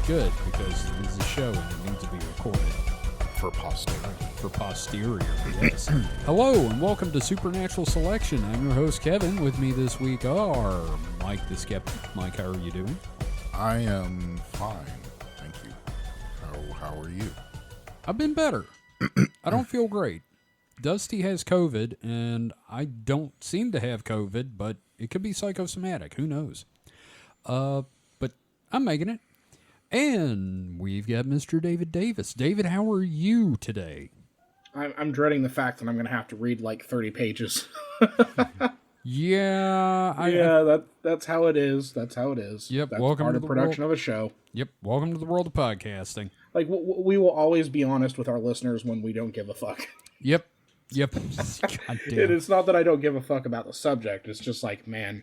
good because this is a show and it needs to be recorded. For posterity. For posterior, yes. Hello and welcome to Supernatural Selection. I'm your host, Kevin. With me this week are Mike the Skeptic. Mike, how are you doing? I am fine, thank you. How are you? I've been better. I don't feel great. Dusty has COVID, and I don't seem to have COVID, but it could be psychosomatic. Who knows? But I'm making it. And we've got Mr. David Davis. David, how are you today? I'm dreading the fact that I'm going to have to read like 30 pages. Yeah. That's how it is. That's how it is. Yep. That's Welcome part to of the production world. of a show. Yep. Welcome to the world of podcasting. Like, we will always be honest with our listeners when we don't give a fuck. Yep. God And damn. it's not that I don't give a fuck about the subject. It's just like, man,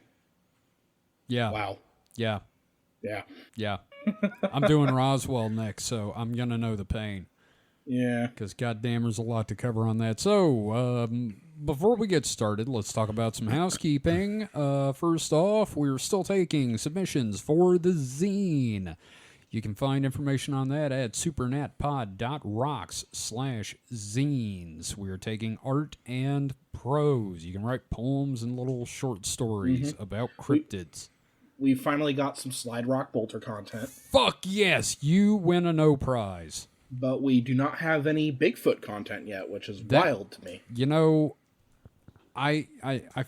Yeah. wow. Yeah. Yeah. I'm doing Roswell next, so I'm going to know the pain. Yeah. Because, goddamn, there's a lot to cover on that. So, before we get started, let's talk about some housekeeping. First off, we're still taking submissions for the zine. You can find information on that at supernatpod.rocks/zines. We're taking art and prose. You can write poems and little short stories about cryptids. We finally got some Slide Rock Bolter content. Fuck yes, you win a no prize. But we do not have any Bigfoot content yet, which is wild to me. You know, I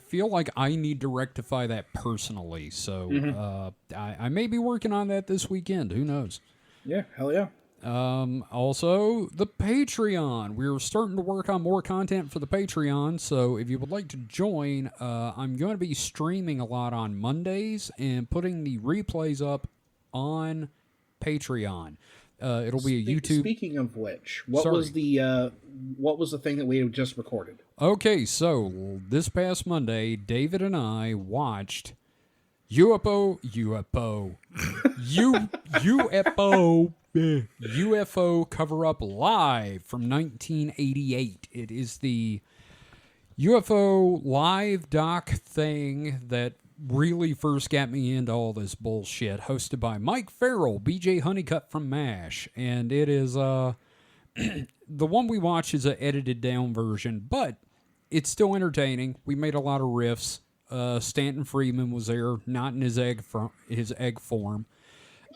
feel like I need to rectify that personally, so I may be working on that this weekend. Who knows? Yeah, hell yeah. Also, the Patreon. We're starting to work on more content for the Patreon, so if you would like to join, I'm going to be streaming a lot on Mondays and putting the replays up on Patreon. It'll be a YouTube. Speaking of which, what was the thing that we had just recorded? Okay, so this past Monday, David and I watched UFO Cover Up Live from 1988. It is the UFO live doc thing that really first got me into all this bullshit, hosted by Mike Farrell, BJ Honeycutt from MASH, and it is the one we watch is an edited down version, but it's still entertaining. We made a lot of riffs. Stanton Friedman was there, not in his egg form,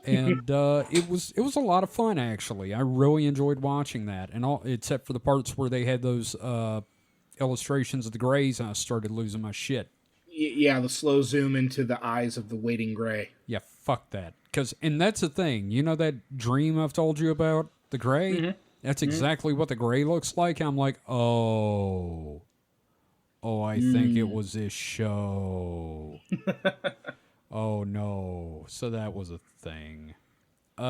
and it was a lot of fun actually. I really enjoyed watching that, and all except for the parts where they had those illustrations of the Greys, and I started losing my shit. Yeah, the slow zoom into the eyes of the waiting gray. Yeah, fuck that. And that's the thing. You know that dream I've told you about, the gray? Mm-hmm. That's exactly what the gray looks like. I'm like, oh, I think it was this show. Oh, no. So that was a thing.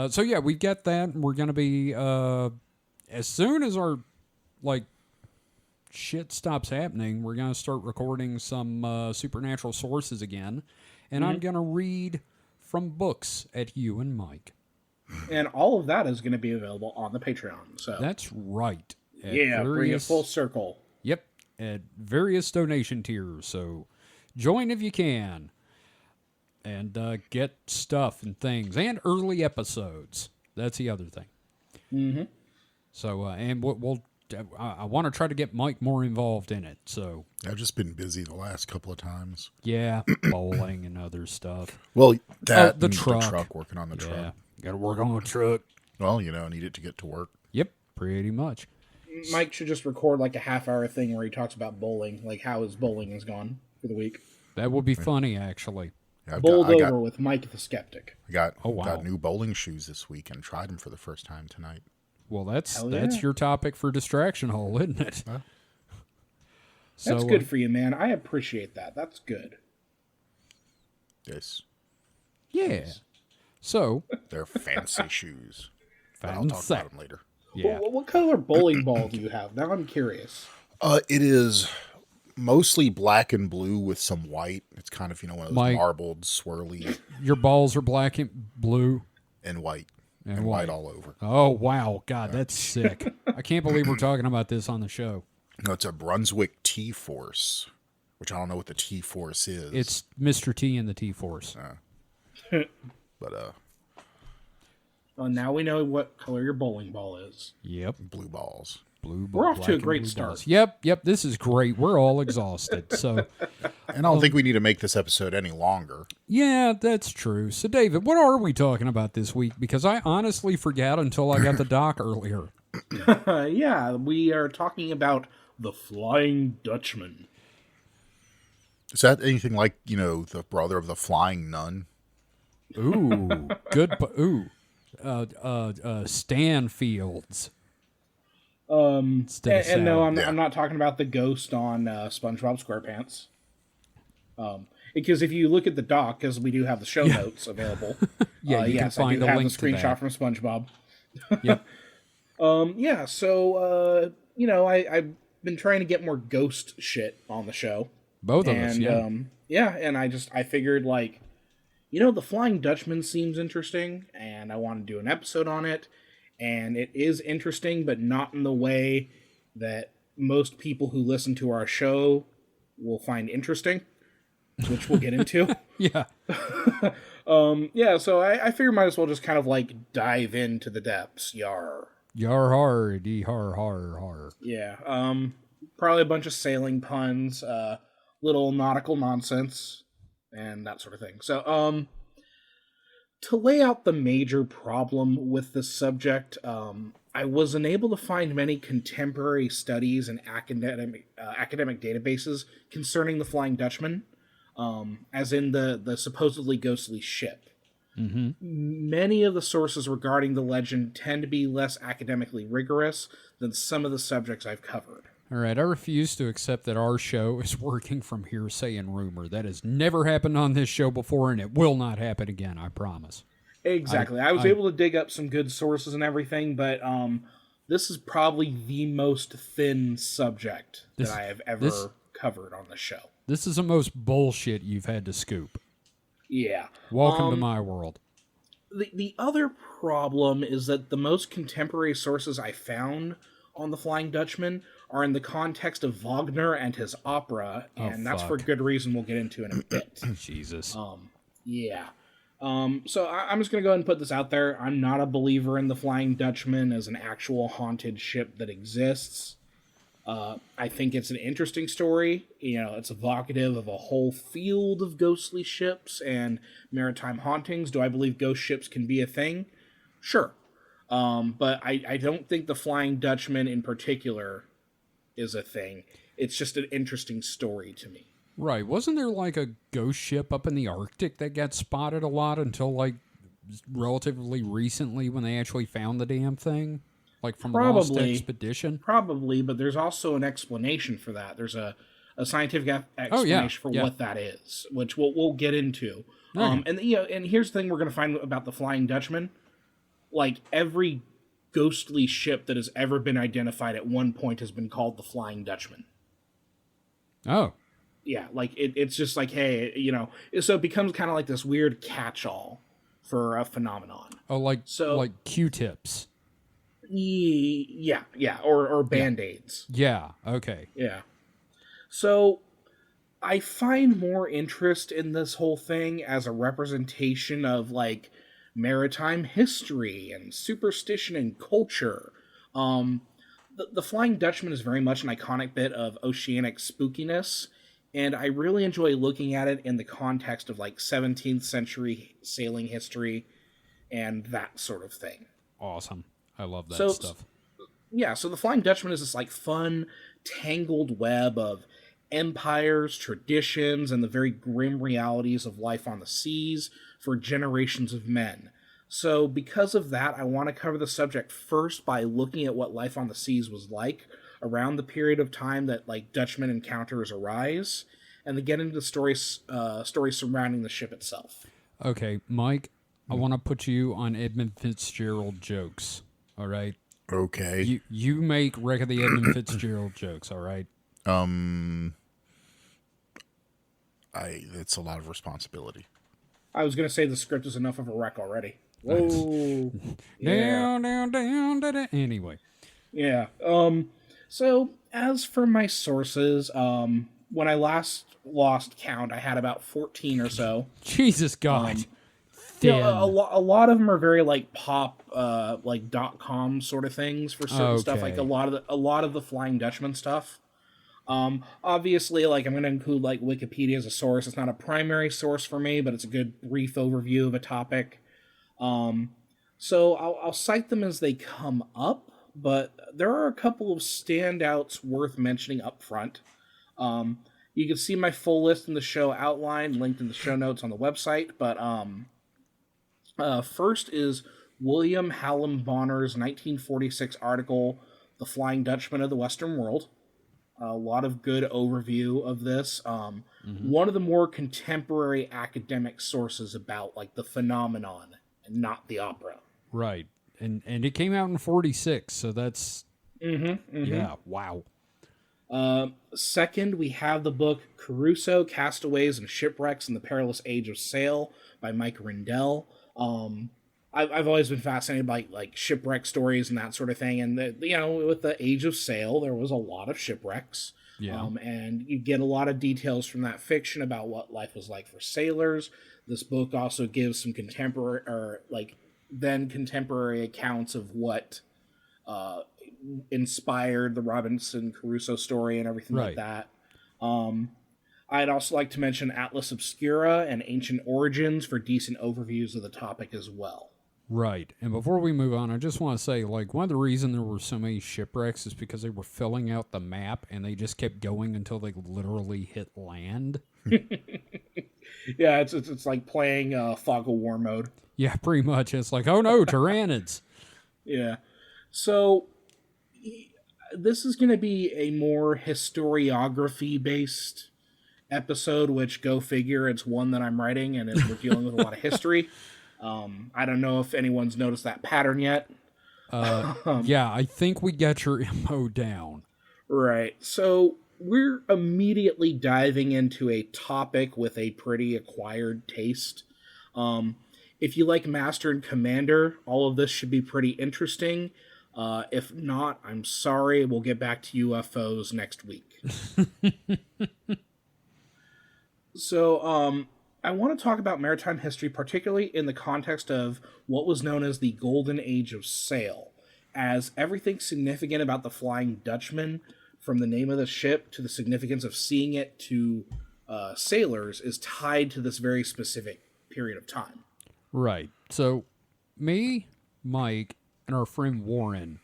So, yeah, we get that. We're going to be, as soon as our, shit stops happening, we're going to start recording some supernatural sources again, and I'm going to read from books at you and Mike. And all of that is going to be available on the Patreon. So that's right. Bring it full circle. Yep, at various donation tiers, so join if you can, and get stuff and things, and early episodes. That's the other thing. Mm-hmm. So, and I want to try to get Mike more involved in it, so... I've just been busy the last couple of times. Yeah, bowling and other stuff. Well, that the truck. Working on the truck. Got to work on the truck. Well, need it to get to work. Yep, pretty much. Mike should just record like a half-hour thing where he talks about bowling, like how his bowling has gone for the week. That would be funny, actually. Yeah, over with Mike the Skeptic. I got new bowling shoes this week and tried them for the first time tonight. Well, that's your topic for distraction hole, isn't it? Huh? That's good for you, man. I appreciate that. That's good. Yes. Yeah. Yes. So they're fancy shoes. But I'll fancy. talk about them later. Yeah. What color bowling ball do you have? Now I'm curious. It is mostly black and blue with some white. It's kind of one of those marbled, swirly. Your balls are black and blue and white. And white all over. Oh, wow. God, that's sick. I can't believe we're talking about this on the show. No, it's a Brunswick T-Force, which I don't know what the T-Force is. It's Mr. T and the T-Force. But Well, now we know what color your bowling ball is. Yep. Blue balls. We're off to a great start. Yep. This is great. We're all exhausted. So, And I don't think we need to make this episode any longer. yeah, that's true. So, David, what are we talking about this week? Because I honestly forgot until I got the doc earlier. Yeah, we are talking about the Flying Dutchman. Is that anything like, the brother of the Flying Nun? Ooh, good. Stan Fields. And no, I'm Yeah. not talking about the ghost on SpongeBob SquarePants. Because if you look at the doc, because we do have the show notes available. Yeah, you can find I do a have link the screenshot to that. from SpongeBob. Yep. Yeah, so I've been trying to get more ghost shit on the show. Both of us, yeah. And I figured the Flying Dutchman seems interesting, and I want to do an episode on it. And it is interesting, but not in the way that most people who listen to our show will find interesting, which we'll get into. Yeah. So I figure might as well just kind of dive into the depths. Yar. Yar har, dee har har har. Yeah. Probably a bunch of sailing puns, little nautical nonsense, and that sort of thing. So, to lay out the major problem with this subject, I was unable to find many contemporary studies and academic databases concerning the Flying Dutchman, as in the supposedly ghostly ship. Mm-hmm. Many of the sources regarding the legend tend to be less academically rigorous than some of the subjects I've covered. All right, I refuse to accept that our show is working from hearsay and rumor. That has never happened on this show before, and it will not happen again, I promise. Exactly. I was able to dig up some good sources and everything, but this is probably the most thin subject that I have ever covered on the show. This is the most bullshit you've had to scoop. Yeah. Welcome to my world. The other problem is that the most contemporary sources I found on the Flying Dutchman are in the context of Wagner and his opera, and that's for good reason we'll get into in a bit. Jesus. Yeah. So I'm just going to go ahead and put this out there. I'm not a believer in the Flying Dutchman as an actual haunted ship that exists. I think it's an interesting story. It's evocative of a whole field of ghostly ships and maritime hauntings. Do I believe ghost ships can be a thing? Sure. But I don't think the Flying Dutchman in particular is a thing. It's just an interesting story to me. Right. Wasn't there a ghost ship up in the Arctic that got spotted a lot until relatively recently when they actually found the damn thing? From Lost Expedition? Probably, but there's also an explanation for that. There's a scientific explanation for what that is, which we'll get into. Okay. And here's the thing we're going to find about the Flying Dutchman. Every ghostly ship that has ever been identified at one point has been called the Flying Dutchman. Oh. Yeah, it's just hey, so it becomes kind of this weird catch-all for a phenomenon. Oh, like Q-tips. Yeah, or Band-Aids. Yeah, okay. Yeah. So I find more interest in this whole thing as a representation of maritime history and superstition and culture. The Flying Dutchman is very much an iconic bit of oceanic spookiness, and I really enjoy looking at it in the context of 17th century sailing history and that sort of thing. Awesome. I love that stuff. Yeah, so the Flying Dutchman is this fun, tangled web of empires, traditions, and the very grim realities of life on the seas for generations of men. So because of that, I want to cover the subject first by looking at what life on the seas was like around the period of time that Dutchman encounters arise, and then get into the stories surrounding the ship itself. Okay, Mike, I want to put you on Edmund Fitzgerald jokes, all right? Okay. You make Wreck of the Edmund Fitzgerald jokes, all right? It's a lot of responsibility. I was going to say the script is enough of a wreck already. Whoa. Yeah. Down. Anyway. Yeah. So, as for my sources, when I last lost count, I had about 14 or so. Jesus God. thin. a lot of them are very like pop, like .com sort of things for certain stuff. Like a lot of the Flying Dutchman stuff. Obviously, like I'm going to include like Wikipedia as a source. It's not a primary source for me, but it's a good brief overview of a topic. So I'll cite them as they come up, but there are a couple of standouts worth mentioning up front. You can see my full list in the show outline, linked in the show notes on the website, but first is William Hallam Bonner's 1946 article, The Flying Dutchman of the Western World. A lot of good overview of this. One of the more contemporary academic sources about like the phenomenon and not the opera. Right. And it came out in 46, so that's... Yeah, wow. Second, we have the book Crusoe, Castaways and Shipwrecks in the Perilous Age of Sail by Mike Rendell. I've always been fascinated by like shipwreck stories and that sort of thing. And with the Age of Sail, there was a lot of shipwrecks. Yeah. And you get a lot of details from that fiction about what life was like for sailors. This book also gives some contemporary accounts of what inspired the Robinson Crusoe story and everything like that. I'd also like to mention Atlas Obscura and Ancient Origins for decent overviews of the topic as well. Right. And before we move on, I just want to say, like, one of the reasons there were so many shipwrecks is because they were filling out the map and they just kept going until they literally hit land. Yeah, it's like playing Fog of War mode. Yeah, pretty much. It's like, oh no, Tyrannids. Yeah. So this is going to be a more historiography-based episode, which, go figure, it's one that I'm writing, and we're dealing with a lot of history. I don't know if anyone's noticed that pattern yet. Yeah, I think we got your MO down. Right. So we're immediately diving into a topic with a pretty acquired taste. If you like Master and Commander, all of this should be pretty interesting. If not, I'm sorry. We'll get back to UFOs next week. So, I want to talk about maritime history, particularly in the context of what was known as the Golden Age of Sail, as everything significant about the Flying Dutchman, from the name of the ship to the significance of seeing it to sailors, is tied to this very specific period of time. Right. So, me, Mike, and our friend Warren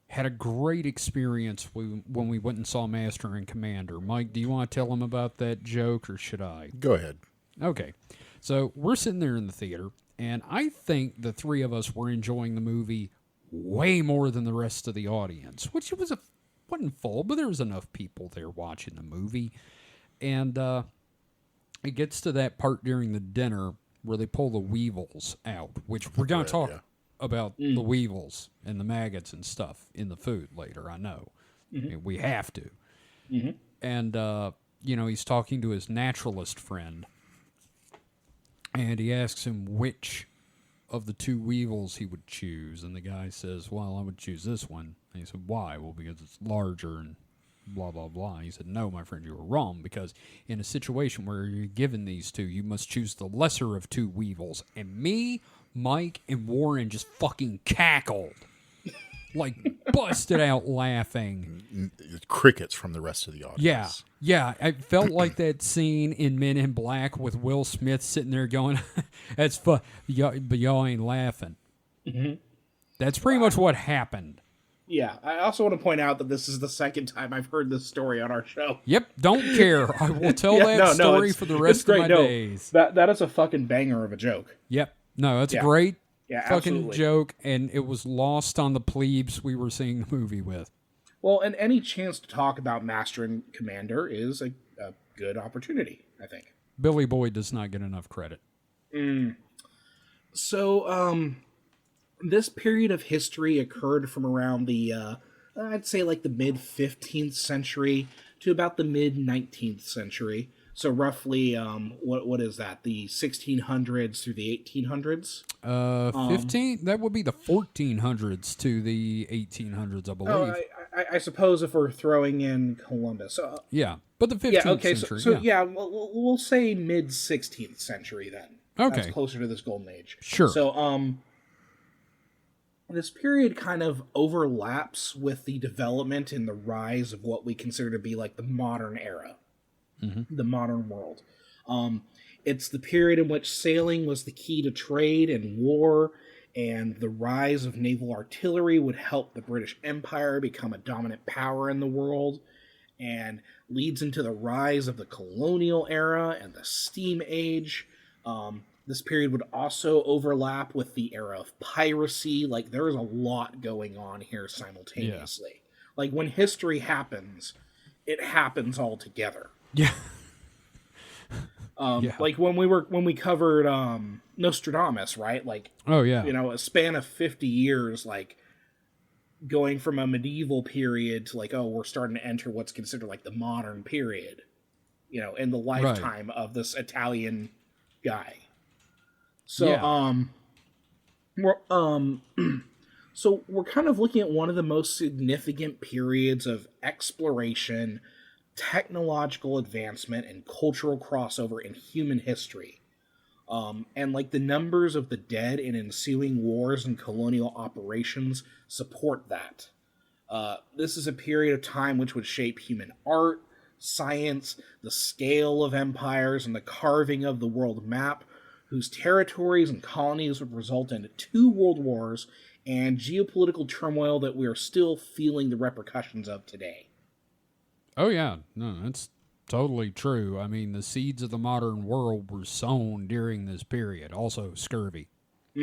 had a great experience when we went and saw Master and Commander. Mike, do you want to tell them about that joke, or should I? Go ahead. Okay. So we're sitting there in the theater, and I think the three of us were enjoying the movie way more than the rest of the audience, which wasn't full, but there was enough people there watching the movie. And it gets to that part during the dinner where they pull the weevils out, which we're going to talk about the weevils and the maggots and stuff in the food later, I know. I mean, we have to. And, he's talking to his naturalist friend, and he asks him which of the two weevils he would choose, and the guy says, well, I would choose this one. And he said, why? Well, because it's larger and blah, blah, blah. And he said, no, my friend, you were wrong, because in a situation where you're given these two, you must choose the lesser of two weevils. And me, Mike, and Warren just fucking cackled. Like, busted out laughing. Crickets from the rest of the audience. Yeah. I felt like that scene in Men in Black with Will Smith sitting there going, that's fun, but y'all ain't laughing. That's pretty much what happened. Yeah, I also want to point out that this is the second time I've heard this story on our show. Yep, don't care. I will tell story for the rest of my days. That is a fucking banger of a joke. Yep. No, that's a great fucking absolutely. joke, and it was lost on the plebes we were seeing the movie with. Well, and any chance to talk about Master and Commander is a good opportunity, I think. Billy Boyd does not get enough credit. So, this period of history occurred from around the, I'd say like the mid-15th century to about the mid-19th century. So roughly, what is that? The 1600s through the 1800s? 15? That would be the 1400s to the 1800s, I believe. Oh, I suppose if we're throwing in Columbus. Yeah, but the 15th century. So we'll say mid-16th century then. Okay. That's closer to this golden age. Sure. So, this period kind of overlaps with the development and the rise of what we consider to be like the modern era, the modern world. It's the period in which sailing was the key to trade and war, and the rise of naval artillery would help the British Empire become a dominant power in the world, and leads into the rise of the colonial era and the steam age. This period would also overlap with the era of piracy. Like, there is a lot going on here simultaneously. Yeah. Like, when history happens, it happens all together. Yeah. Like when we covered Nostradamus, right? Like, oh yeah, a span of 50 years, like going from a medieval period to like, oh, we're starting to enter what's considered like the modern period, in the lifetime of this Italian guy. So, so we're kind of looking at one of the most significant periods of exploration, technological advancement, and cultural crossover in human history. And like the numbers of the dead in ensuing wars and colonial operations support that. This is a period of time which would shape human art, science, the scale of empires, and the carving of the world map, whose territories and colonies would result in 2 world wars and geopolitical turmoil that we are still feeling the repercussions of today. Oh yeah, no, that's totally true. I mean, the seeds of the modern world were sown during this period. Also, scurvy. So,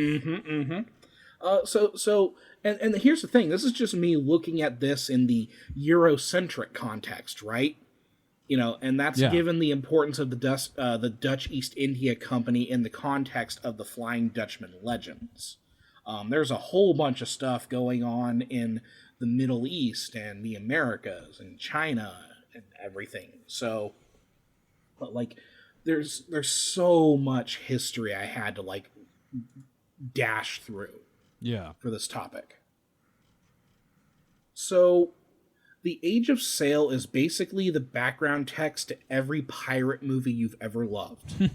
here's the thing. This is just me looking at this in the Eurocentric context, right? And that's given the importance of the Dutch East India Company in the context of the Flying Dutchman legends. There's a whole bunch of stuff going on in the Middle East and the Americas and China and everything. So, but like, there's so much history I had to like dash through. Yeah. For this topic. So, the Age of Sail is basically the background text to every pirate movie you've ever loved.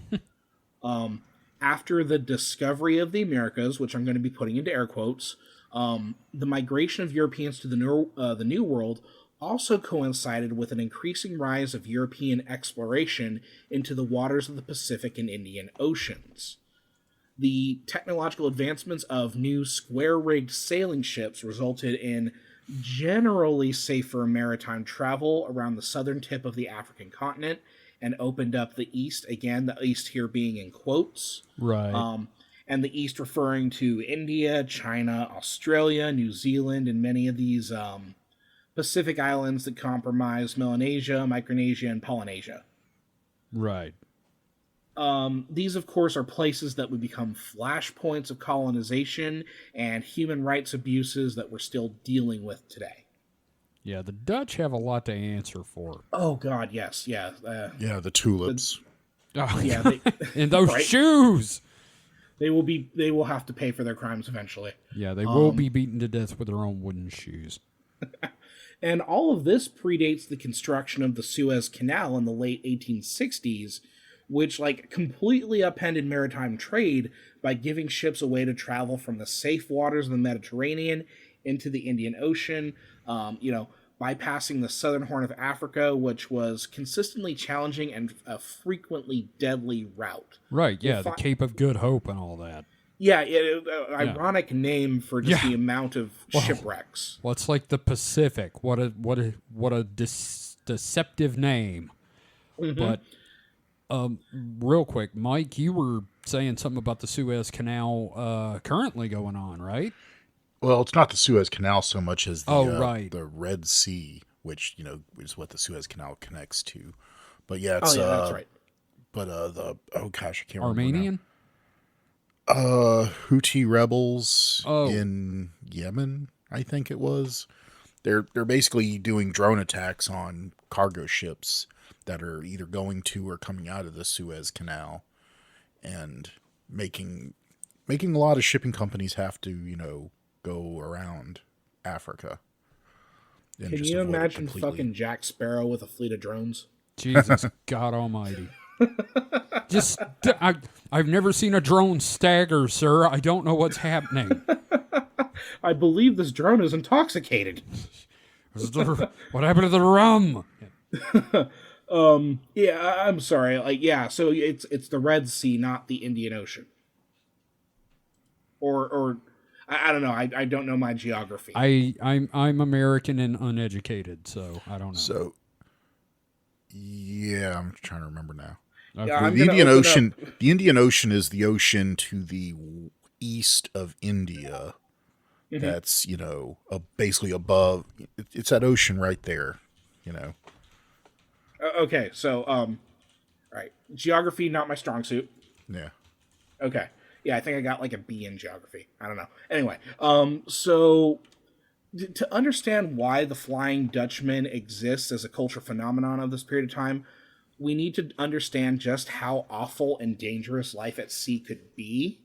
After the discovery of the Americas, which I'm going to be putting into air quotes, the migration of Europeans to the New World also coincided with an increasing rise of European exploration into the waters of the Pacific and Indian Oceans. The technological advancements of new square-rigged sailing ships resulted in generally safer maritime travel around the southern tip of the African continent and opened up the East, again, the East here being in quotes. Right. And the East referring to India, China, Australia, New Zealand, and many of these Pacific islands that comprise Melanesia, Micronesia, and Polynesia. Right. These, of course, are places that would become flashpoints of colonization and human rights abuses that we're still dealing with today. Yeah, the Dutch have a lot to answer for. Oh, God, yes, yeah. The tulips. And those shoes! They will have to pay for their crimes eventually. Yeah, they will be beaten to death with their own wooden shoes. And all of this predates the construction of the Suez Canal in the late 1860s, which like completely upended maritime trade by giving ships a way to travel from the safe waters of the Mediterranean into the Indian Ocean, bypassing the southern Horn of Africa, which was consistently challenging and a frequently deadly route. Right, yeah, the Cape of Good Hope and all that. Yeah, ironic name for just the amount of shipwrecks. Well, it's like the Pacific. What a deceptive name. Mm-hmm. But real quick, Mike, you were saying something about the Suez Canal currently going on, right? Well, it's not the Suez Canal so much as the Red Sea, which is what the Suez Canal connects to. But yeah, it's that's right. But I can't remember. Armenian? Houthi rebels in Yemen, I think it was. They're basically doing drone attacks on cargo ships that are either going to or coming out of the Suez Canal, and making a lot of shipping companies have to go around Africa. Can you imagine fucking Jack Sparrow with a fleet of drones? Jesus God Almighty! Just, I've never seen a drone stagger, sir. I don't know what's happening. I believe this drone is intoxicated. What happened to the rum? Yeah, I'm sorry. Like, yeah, so it's the Red Sea, not the Indian Ocean. Or I don't know. I don't know my geography. I'm American and uneducated, so I don't know. So, yeah, I'm trying to remember now. Okay. Yeah, The Indian Ocean. The Indian Ocean is the ocean to the east of India. Mm-hmm. That's basically above. It's that ocean right there. Okay, so right, geography not my strong suit. Yeah. Okay. Yeah, I think I got like a B in geography. I don't know. Anyway, so to understand why the Flying Dutchman exists as a cultural phenomenon of this period of time, we need to understand just how awful and dangerous life at sea could be.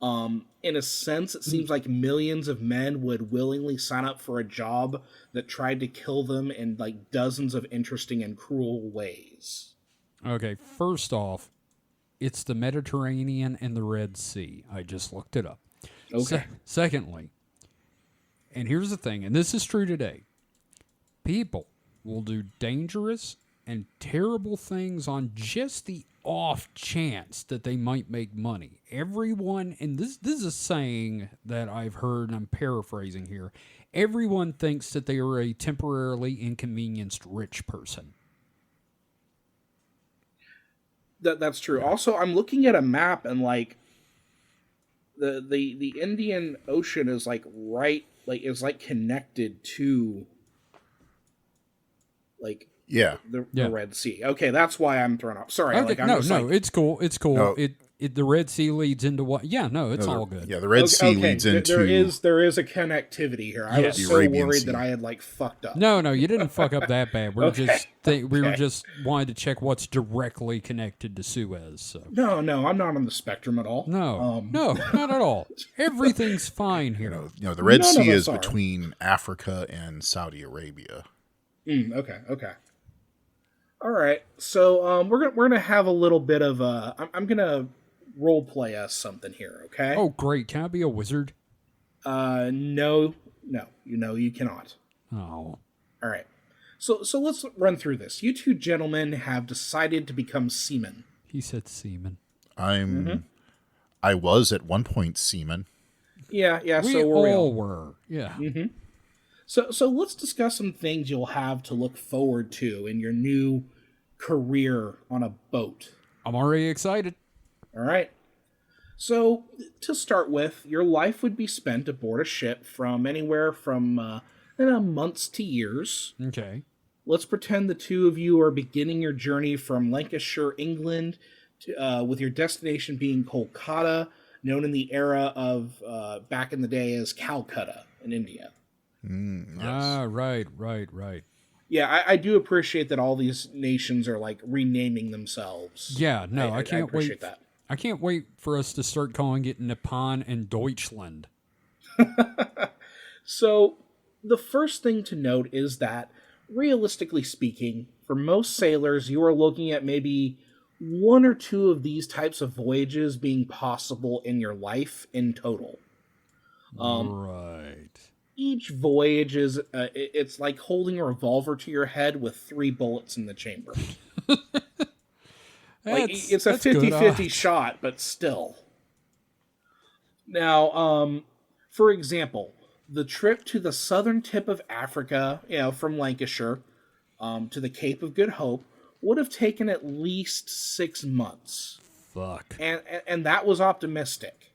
In a sense, it seems like millions of men would willingly sign up for a job that tried to kill them in like dozens of interesting and cruel ways. Okay, first off, it's the Mediterranean and the Red Sea. I just looked it up. Okay. Secondly, and here's the thing, and this is true today, people will do dangerous and terrible things on just the off chance that they might make money. Everyone, and this is a saying that I've heard, and I'm paraphrasing here, everyone thinks that they are a temporarily inconvenienced rich person. That's true. Also, I'm looking at a map and like the Indian Ocean is like is like connected to like the Red Sea. Okay, that's why I'm thrown off. Sorry. Okay, like, it's cool. It's cool. No. The Red Sea leads into what? Yeah, no, it's all good. Yeah, the Red Sea leads into... There is a connectivity here. I was so Arabian worried Sea. that I had like fucked up. No, you didn't fuck up that bad. We Okay. were just wanted to check what's directly connected to Suez. So. No, I'm not on the spectrum at all. No, not at all. Everything's fine here. The Red None of Sea us is are. between Africa and Saudi Arabia. Okay. All right, so we're gonna have a little bit of I'm gonna role play us something here, okay? Oh, great! Can I be a wizard? No, you cannot. Oh, all right. So let's run through this. You two gentlemen have decided to become seamen. He said seaman. I was at one point seaman. Yeah. We so all were. Yeah. Mm-hmm. So let's discuss some things you'll have to look forward to in your new career on a boat. I'm already excited. All right. So to start with, your life would be spent aboard a ship from anywhere from months to years. Okay. Let's pretend the two of you are beginning your journey from Lancashire, England, with your destination being Kolkata, known in the era of back in the day as Calcutta in India. Yes. Ah, right. Yeah, I do appreciate that all these nations are like renaming themselves. Yeah, no, I can't I appreciate wait. that. I can't wait for us to start calling it Nippon and Deutschland. So, the first thing to note is that, realistically speaking, for most sailors, you are looking at maybe one or two of these types of voyages being possible in your life in total. Right. Each voyage is, it's like holding a revolver to your head with 3 bullets in the chamber. It's a 50-50 shot, but still. Now, for example, the trip to the southern tip of Africa, from Lancashire to the Cape of Good Hope, would have taken at least 6 months. Fuck. And that was optimistic.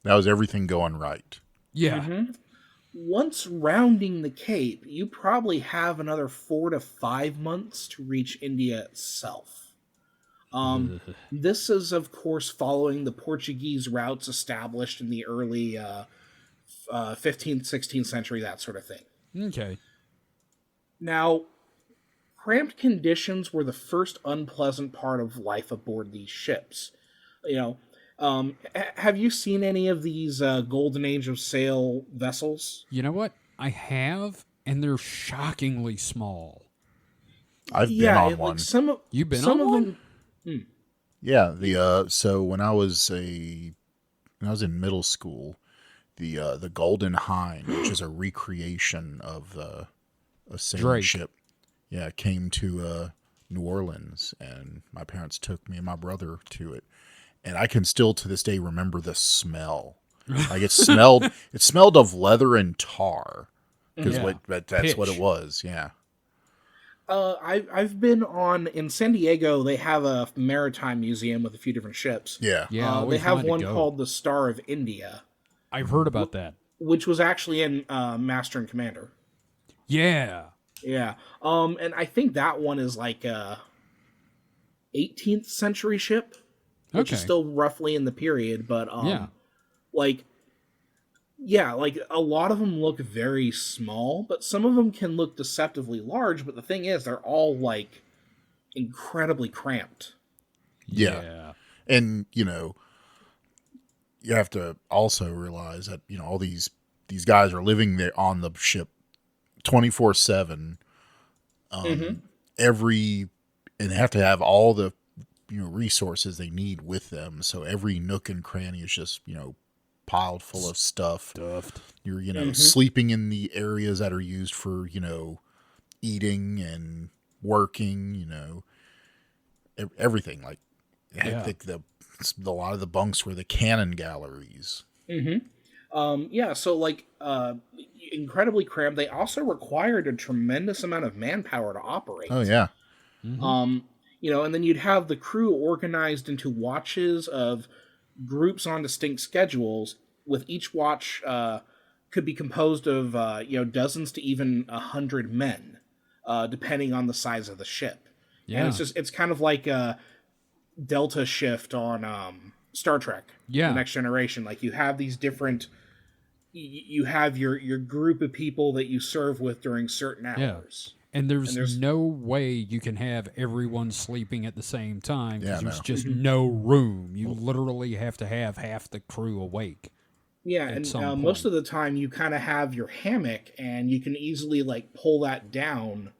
That was everything going right. Yeah. Mm-hmm. Once rounding the Cape, you probably have another 4 to 5 months to reach India itself. This is, of course, following the Portuguese routes established in the early 15th, 16th century, that sort of thing. Okay. Now, cramped conditions were the first unpleasant part of life aboard these ships. Have you seen any of these Golden Age of Sail vessels? You know what? I have, and they're shockingly small. I've been on one. You've been on one? Yeah, so when I was in middle school, the Golden Hind, which is a recreation of a sailing Drake. ship, yeah, came to New Orleans, and my parents took me and my brother to it, and I can still to this day remember the smell. Like it smelled of leather and tar, because that's what it was. Yeah. I've been in San Diego. They have a maritime museum with a few different ships. Yeah. Yeah, they have one called the Star of India. I've heard about that. Which was actually in Master and Commander. Yeah. Yeah. And I think that one is like a 18th century ship, which is still roughly in the period, but like a lot of them look very small, but some of them can look deceptively large, but the thing is they're all like incredibly cramped. Yeah. And you have to also realize that all these guys are living there on the ship 24/7 and they have to have all the resources they need with them, so every nook and cranny is just piled full of stuffed. You're sleeping in the areas that are used for eating and working, everything. Like I think a lot of the bunks were the cannon galleries. So like incredibly cramped. They also required a tremendous amount of manpower to operate. Oh yeah. And then you'd have the crew organized into watches of groups on distinct schedules, with each watch could be composed of dozens to even 100 men, depending on the size of the ship. Yeah. And it's kind of like a Delta shift on Star Trek, The Next Generation. Like you have these different, you have your group of people that you serve with during certain hours. And there's no way you can have everyone sleeping at the same time, because there's just no room. You literally have to have half the crew awake. Yeah, and most of the time you kind of have your hammock, and you can easily like pull that down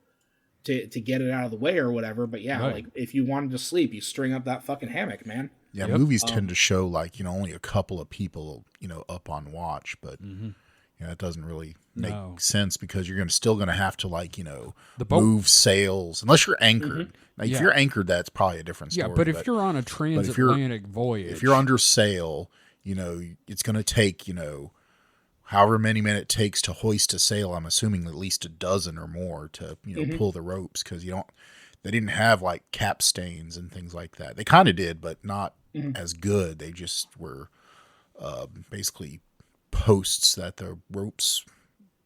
to get it out of the way or whatever. But like if you wanted to sleep, you string up that fucking hammock, man. Yeah, movies tend to show like only a couple of people up on watch, but it doesn't really make sense, because you're still going to have to like move sails unless you're anchored. Like if you're anchored, that's probably a different story. Yeah, but if you're on a transatlantic voyage, if you're under sail, it's going to take however many minutes it takes to hoist a sail. I'm assuming at least a dozen or more to pull the ropes, because they didn't have like capstains and things like that. They kind of did, but not as good. They just were basically posts that the ropes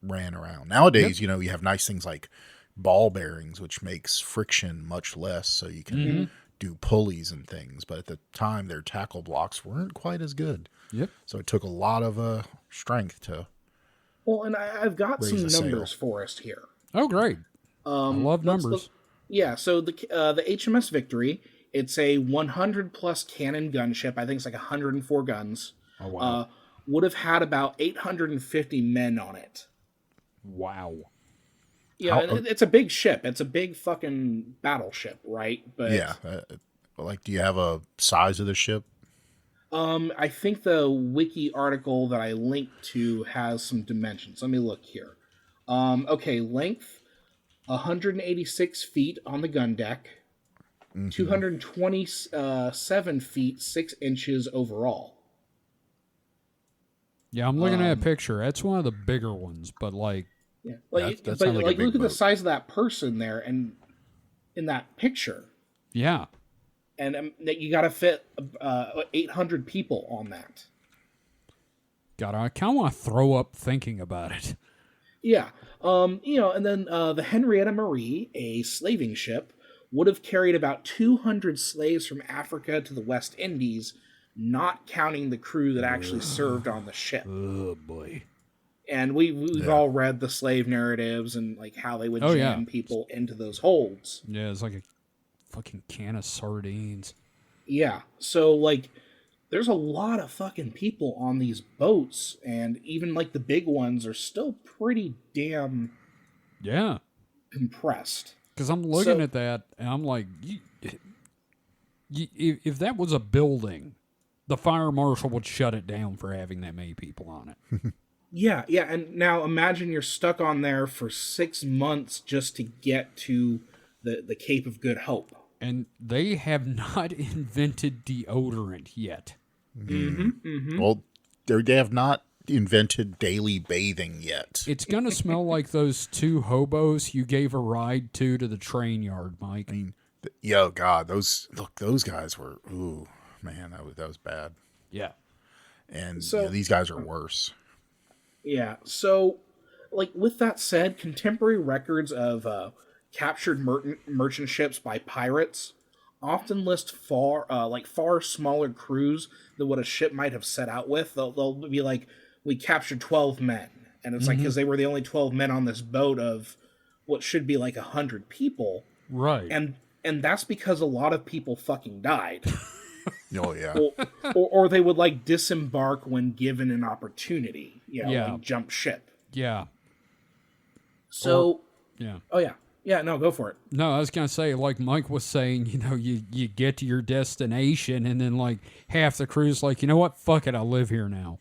ran around. Nowadays, you have nice things like ball bearings, which makes friction much less, so you can do pulleys and things. But at the time, their tackle blocks weren't quite as good. Yep. So it took a lot of strength to. Well, and I've got some numbers for us here. Oh, great! I love numbers. So the HMS Victory, it's a 100 plus cannon gunship. I think it's like 104 guns. Oh wow! Would have had about 850 men on it. Wow. Yeah, it's a big ship. It's a big fucking battleship, right? But do you have a size of the ship? I think the wiki article that I linked to has some dimensions. Let me look here. Length 186 feet on the gun deck, 227 feet 6 inches overall. Yeah, I'm looking at a picture. That's one of the bigger ones, but like, that's look at the size of that person there, and in that picture. Yeah, and that you got to fit 800 people on that. God, I kind of want to throw up thinking about it. Yeah, and then the Henrietta Marie, a slaving ship, would have carried about 200 slaves from Africa to the West Indies, not counting the crew that actually served on the ship. Oh boy! And we've all read the slave narratives and like how they would jam people into those holds. Yeah, it's like a fucking can of sardines. Yeah, so like there's a lot of fucking people on these boats, and even like the big ones are still pretty damn compressed. Because I'm looking at that and I'm like, If that was a building, the fire marshal would shut it down for having that many people on it. Yeah, and now imagine you're stuck on there for 6 months just to get to the Cape of Good Hope. And they have not invented deodorant yet. Well, they have not invented daily bathing yet. It's going to smell like those 2 hobos you gave a ride to the train yard, Mike. I mean, God, those guys were, ooh, man, that was bad. Yeah. And So- these guys are worse. Yeah, so, like, with that said, contemporary records of captured merchant ships by pirates often list far smaller crews than what a ship might have set out with. They'll be like, we captured 12 men. And it's like, because they were the only 12 men on this boat of what should be like 100 people. Right. And that's because a lot of people fucking died. Oh, yeah. or they would, like, disembark when given an opportunity. Like jump ship. Yeah. So... Yeah. Oh, yeah. Yeah, no, go for it. No, I was going to say, like Mike was saying, you get to your destination and then, like, half the crew's like, you know what? Fuck it, I'll live here now.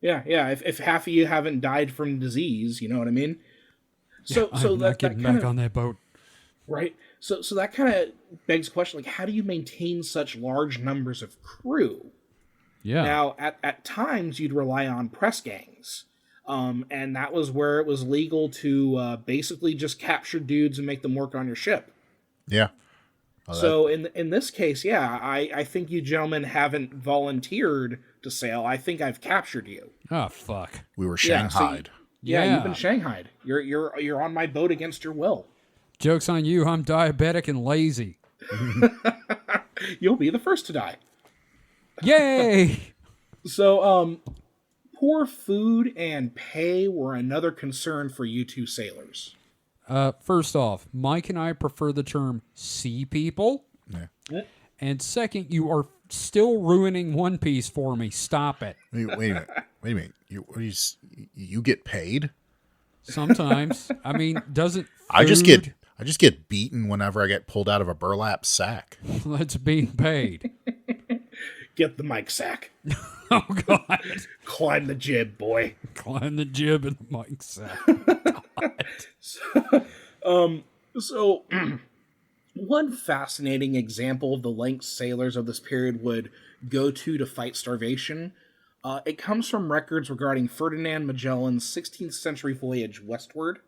Yeah. If half of you haven't died from disease, you know what I mean? So I'm not getting back on that boat. Right. So that kind of begs the question, like, how do you maintain such large numbers of crew? Yeah. Now, at times, you'd rely on press gangs. And that was where it was legal to basically just capture dudes and make them work on your ship. Yeah. So in this case, yeah, I think you gentlemen haven't volunteered to sail. I think I've captured you. Oh, fuck. We were Yeah, so shanghaied. You've been shanghaied. You're on my boat against your will. Joke's on you, I'm diabetic and lazy. You'll be the first to die. Yay! So, poor food and pay were another concern for you two sailors. First off, Mike and I prefer the term sea people. Yeah. And second, you are still ruining One Piece for me. Stop it. Wait a minute. You get paid? Sometimes. I mean, doesn't I just food- get beaten whenever I get pulled out of a burlap sack. That's being paid. Get the mic sack. Oh, God. Climb the jib, boy. Climb the jib and the mic sack. So, one fascinating example of the lengths sailors of this period would go to fight starvation, it comes from records regarding Ferdinand Magellan's 16th century voyage westward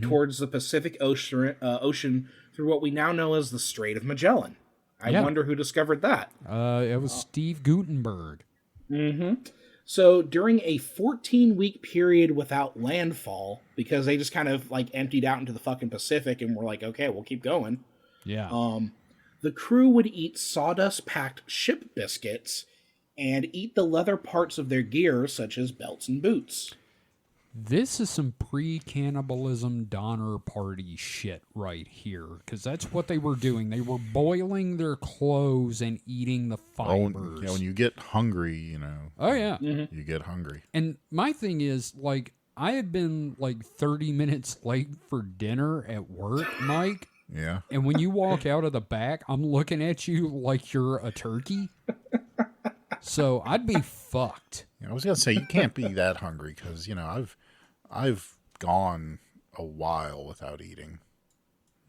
towards the Pacific Ocean through what we now know as the Strait of Magellan. I wonder who discovered that. It was Steve Gutenberg. So during a 14-week period without landfall, because they just kind of like emptied out into the fucking Pacific and were like, okay, we'll keep going. Yeah. The crew would eat sawdust-packed ship biscuits and eat the leather parts of their gear, such as belts and boots. This is some pre-cannibalism Donner Party shit right here, because that's what they were doing. They were boiling their clothes and eating the fibers. When you get hungry, Oh, yeah. you get hungry. And my thing is, like, I had been, like, 30 minutes late for dinner at work, Mike. Yeah. And when you walk out of the back, I'm looking at you like you're a turkey. So I'd be fucked. I was gonna say you can't be that hungry because I've gone a while without eating.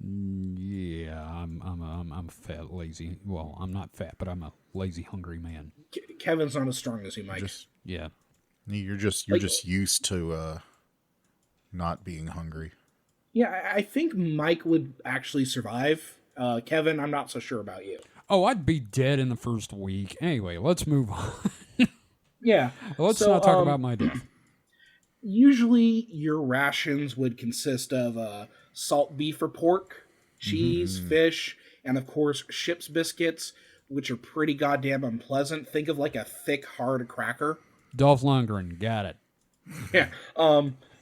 Yeah, I'm fat, lazy. Well, I'm not fat, but I'm a lazy, hungry man. Kevin's not as strong as you, Mike. Yeah. You're just used to not being hungry. Yeah, I think Mike would actually survive. Kevin, I'm not so sure about you. Oh, I'd be dead in the first week. Anyway, let's move on. Yeah. Let's not talk about my death. Usually, your rations would consist of salt beef or pork, cheese, fish, and of course, ship's biscuits, which are pretty goddamn unpleasant. Think of like a thick, hard cracker. Dolph Lundgren, got it. Yeah.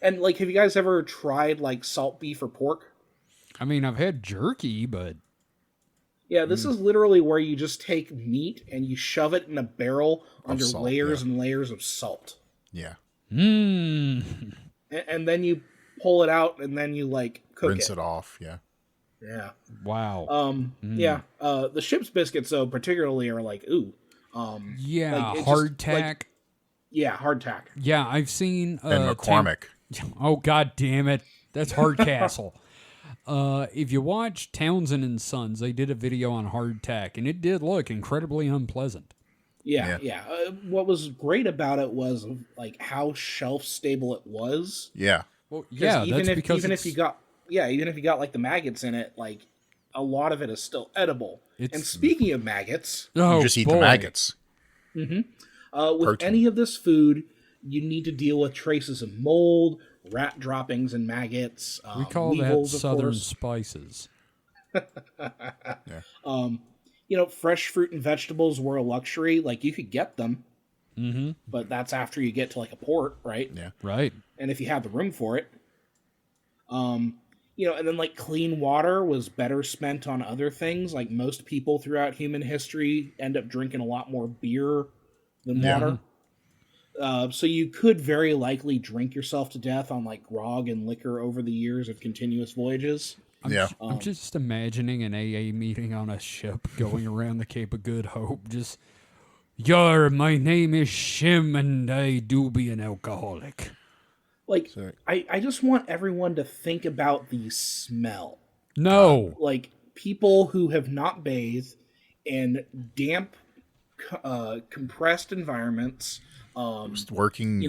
And like, have you guys ever tried like salt beef or pork? I mean, I've had jerky, but... Yeah, this is literally where you just take meat and you shove it in a barrel under salt, layers and layers of salt. Yeah. Mmm. And then you pull it out and then you like cook Rinse it off, yeah. Yeah. Wow. Yeah. The ship's biscuits, though, particularly are like, ooh. Yeah, like, hardtack. Yeah, hardtack. Yeah, I've seen... and McCormick. Oh, God damn it. That's Hardcastle. If you watch Townsend and Sons, they did a video on hardtack, and it did look incredibly unpleasant. Yeah. What was great about it was like how shelf stable it was. Yeah. Well, yeah, even if you got like the maggots in it, like a lot of it is still edible. And speaking of maggots, you just eat the maggots. With Protein. any of this food, you need to deal with traces of mold, rat droppings, and maggots. We call weevils, that Southern spices. Fresh fruit and vegetables were a luxury. Like, you could get them, but that's after you get to like a port, right? Yeah, right. And if you have the room for it, and then like clean water was better spent on other things. Like, most people throughout human history end up drinking a lot more beer than water. So you could very likely drink yourself to death on like grog and liquor over the years of continuous voyages. I'm just imagining an AA meeting on a ship going around the Cape of Good Hope. Just, my name is Shim, and I do be an alcoholic. Like, I just want everyone to think about the smell. No. Like, people who have not bathed in damp, compressed environments. Just working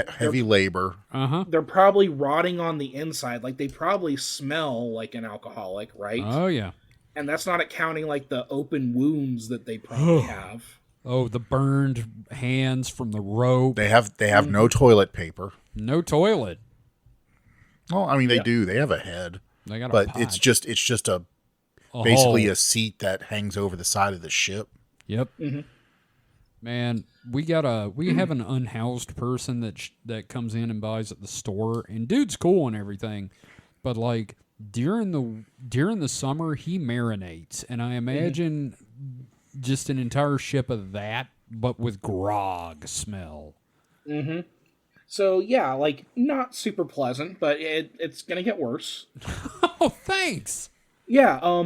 heavy labor. They're probably rotting on the inside. Like, they probably smell like an alcoholic, right? Oh, yeah. And that's not accounting, like, the open wounds that they probably have. Oh, the burned hands from the rope. They have no toilet paper. No toilet. Well, I mean, they do. They have a head. They got but pot. it's just basically a seat that hangs over the side of the ship. Yep. Man, we have an unhoused person that comes in and buys at the store, and dude's cool and everything, but like during the summer he marinates, and I imagine just an entire ship of that, but with grog smell. So yeah, like, not super pleasant, but it's gonna get worse. Oh, thanks. Yeah,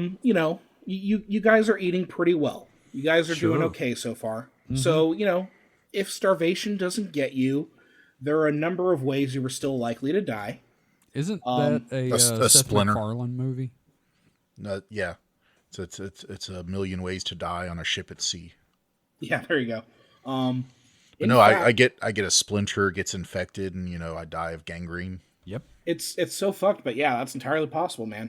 you guys are eating pretty well. You guys are doing okay so far. So, if starvation doesn't get you, there are a number of ways you were still likely to die. Isn't that a Seth Splinter MacFarlane movie? Yeah. It's a million ways to die on a ship at sea. Yeah, there you go. I get a splinter, gets infected, and I die of gangrene. Yep. It's so fucked, but yeah, that's entirely possible, man.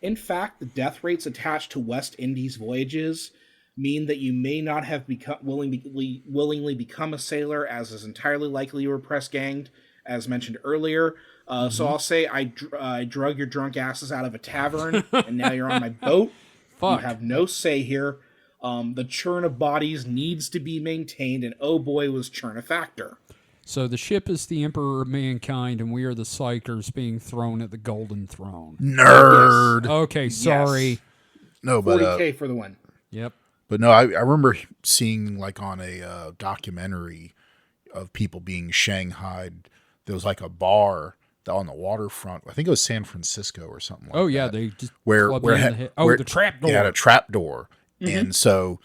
In fact, the death rates attached to West Indies voyages mean that you may not have willingly become a sailor, as is entirely likely you were press ganged, as mentioned earlier. So I'll say I drug your drunk asses out of a tavern, and now you're on my boat. Fuck. You have no say here. The churn of bodies needs to be maintained, and oh boy, was churn a factor. So the ship is the emperor of mankind, and we are the psychers being thrown at the golden throne. Nerd. Yes. Okay, sorry. Yes. No, but 40K for the win. Yep. But no, I remember seeing like on a documentary of people being shanghaied. There was like a bar on the waterfront. I think it was San Francisco or something like that. Oh yeah, they just where the trap door. They had a trap door. And so,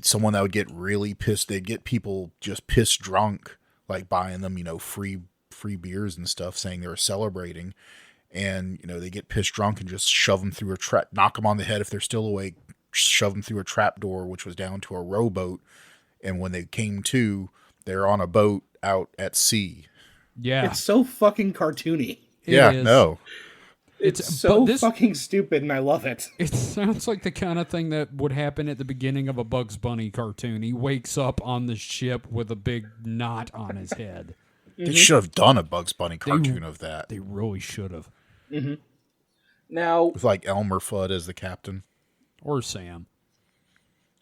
someone that would get really pissed, they'd get people just pissed drunk, like buying them, free beers and stuff, saying they were celebrating. And, they get pissed drunk and just shove them through a trap, knock them on the head if they're still awake, shove them through a trap door, which was down to a rowboat. And when they came to, they're on a boat out at sea. Yeah. It's so fucking cartoony. No. It's so fucking stupid, and I love it. It sounds like the kind of thing that would happen at the beginning of a Bugs Bunny cartoon. He wakes up on the ship with a big knot on his head. They should have done a Bugs Bunny cartoon of that. They really should have. Now, with like Elmer Fudd as the captain. Or Sam.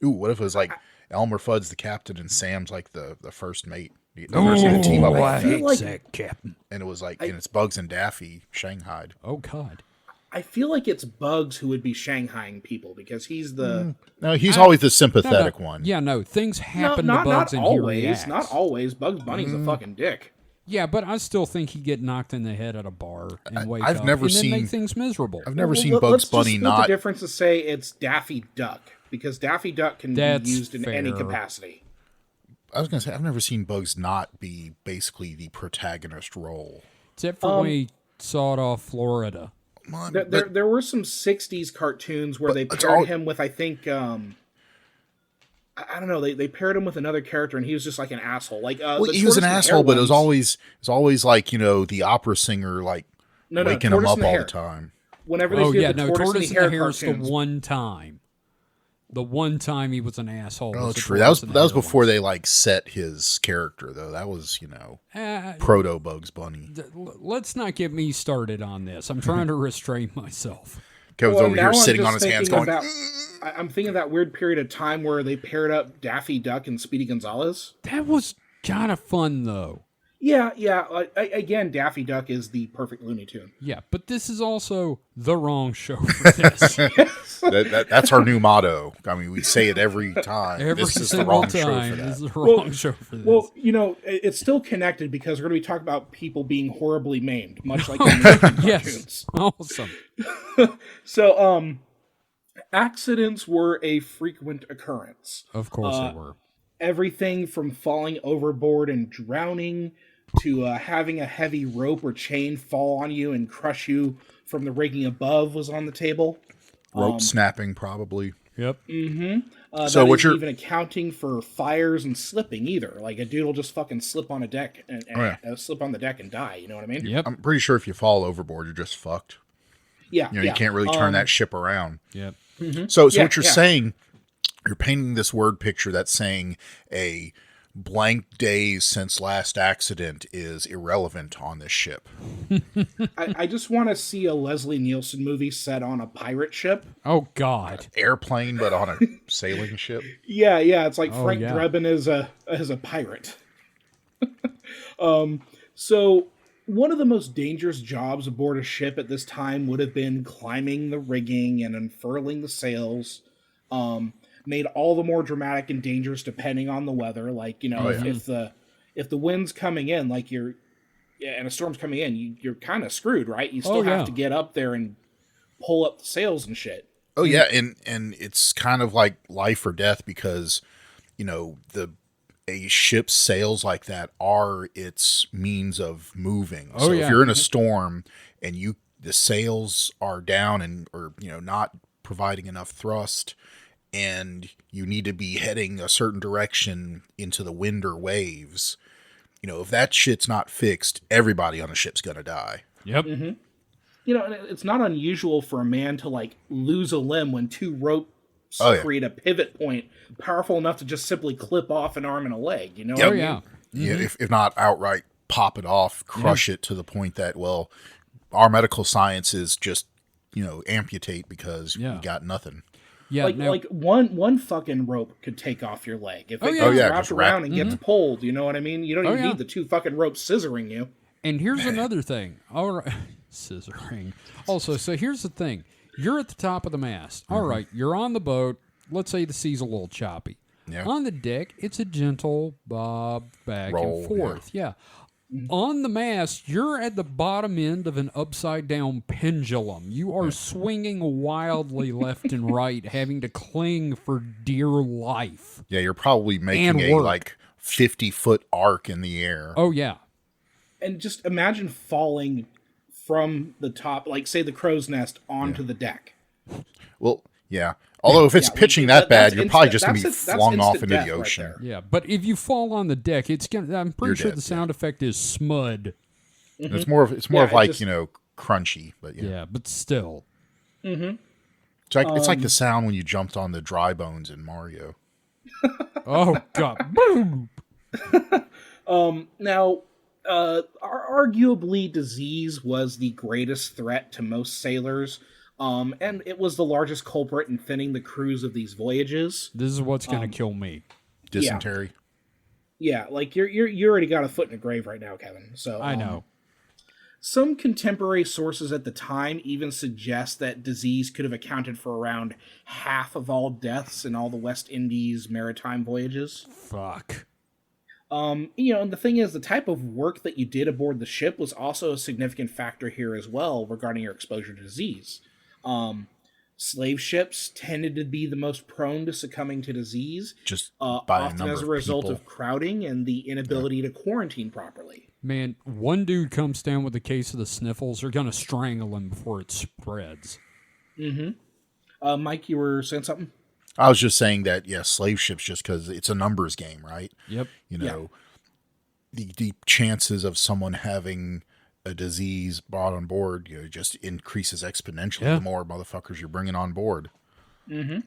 Ooh, what if it was like Elmer Fudd's the captain and Sam's like the first mate? Team up. I hate that captain. And it was like, and it's Bugs and Daffy shanghaied. Oh, God. I feel like it's Bugs who would be shanghaiing people because he's the... No, he's always the sympathetic one. Yeah, no, things happen to Bugs and he reacts. Not always. Bugs Bunny's a fucking dick. Yeah, but I still think he'd get knocked in the head at a bar and wake I've up never and seen, then make things miserable. I've never seen Bugs Let's Bunny just not... split the difference to say it's Daffy Duck, because Daffy Duck can That's be used in any fair. capacity. I was going to say, I've never seen Bugs not be basically the protagonist role. Except for when he sawed off Florida. There were some 60s cartoons where they paired him with, I think... I don't know. They paired him with another character, and he was just like an asshole. Like he was an asshole, but it was always like, you know, the opera singer waking him up all the time. Whenever they do the Tortoise in in the the Hair is cartoons. the one time. The one time he was an asshole. Oh, was the true. Tortoise That in the was Hair before ones. they like set his character, though. That was, you know, proto Bugs Bunny. Let's not get me started on this. I'm trying to restrain myself. Kevin's over now here I'm sitting just on his hands thinking going... I'm thinking of that weird period of time where they paired up Daffy Duck and Speedy Gonzales. That was kind of fun, though. Yeah. Again, Daffy Duck is the perfect Looney Tune. Yeah, but this is also the wrong show for this. That's our new motto. I mean, we say it every time. Every this is the single wrong show for time. that. This is the wrong show for this. Well, you know, it's still connected because we're going to be talking about people being horribly maimed, much like in the yes. cartoons. Awesome. So, accidents were a frequent occurrence. Of course they were. Everything from falling overboard and drowning to having a heavy rope or chain fall on you and crush you from the rigging above was on the table. Rope snapping, probably. Yep. So that what isn't you're even accounting for fires and slipping either. Like a dude will just fucking slip on a deck and slip on the deck and die. You know what I mean? Yep. I'm pretty sure if you fall overboard, you're just fucked. Yeah. You know, you can't really turn that ship around. Yep. So what you're saying, you're painting this word picture that's saying a blank days since last accident is irrelevant on this ship. I just want to see a Leslie Nielsen movie set on a pirate ship. Oh, God. Airplane, but on a sailing ship. Yeah. It's like Frank yeah. Drebin as a pirate. So one of the most dangerous jobs aboard a ship at this time would have been climbing the rigging and unfurling the sails. Made all the more dramatic and dangerous depending on the weather. Like, you know, if the wind's coming in, like and a storm's coming in, you're kind of screwed, right? You still have to get up there and pull up the sails and shit. Oh yeah, and it's kind of like life or death because, you know, a ship's sails like that are its means of moving. So if you're in a storm and the sails are down or you know not providing enough thrust, and you need to be heading a certain direction into the wind or waves, you know, if that shit's not fixed, everybody on the ship's gonna die. Yep. Mm-hmm. You know, it's not unusual for a man to like lose a limb when two ropes create a pivot point powerful enough to just simply clip off an arm and a leg. You know? Yep. What I mean? Yeah. Yeah, if not outright pop it off, crush it to the point that, well, our medical science is just, you know, amputate because you got nothing. Yeah. Like one fucking rope could take off your leg. If it gets wrapped just around and gets pulled, you know what I mean? You don't even need the two fucking ropes scissoring you. And here's another thing. All right. Scissoring. Also, so here's the thing. You're at the top of the mast. All right. You're on the boat. Let's say the sea's a little choppy. Yeah. On the deck, it's a gentle bob back Roll, and forth. Yeah. On the mast, you're at the bottom end of an upside-down pendulum. You are swinging wildly left and right, having to cling for dear life. Yeah, you're probably making a like 50-foot arc in the air. Oh, yeah. And just imagine falling from the top, like say the crow's nest, onto the deck. Well, yeah. Although if it's pitching that bad, you're probably just going to be that's flung off instant into death the right ocean. there. Yeah, but if you fall on the deck, it's gonna. I'm pretty You're sure dead, the sound effect is smud. It's more of like just, you know, crunchy, but Yeah, but still. It's like the sound when you jumped on the dry bones in Mario. Oh God! Boom. Now, arguably, disease was the greatest threat to most sailors, and it was the largest culprit in thinning the crews of these voyages. This is what's gonna kill me. Dysentery. Yeah, like you already got a foot in the grave right now, Kevin. So I know. Some contemporary sources at the time even suggest that disease could have accounted for around half of all deaths in all the West Indies maritime voyages. Fuck. And the thing is, the type of work that you did aboard the ship was also a significant factor here as well regarding your exposure to disease. Slave ships tended to be the most prone to succumbing to disease, just often as a result of crowding and the inability to quarantine properly. Man, one dude comes down with a case of the sniffles, they're going to strangle him before it spreads. Mm-hmm. Mike, you were saying something? I was just saying that, slave ships, just because it's a numbers game, right? Yep. The chances of someone having a disease brought on board, just increases exponentially the more motherfuckers you're bringing on board. Mm-hmm.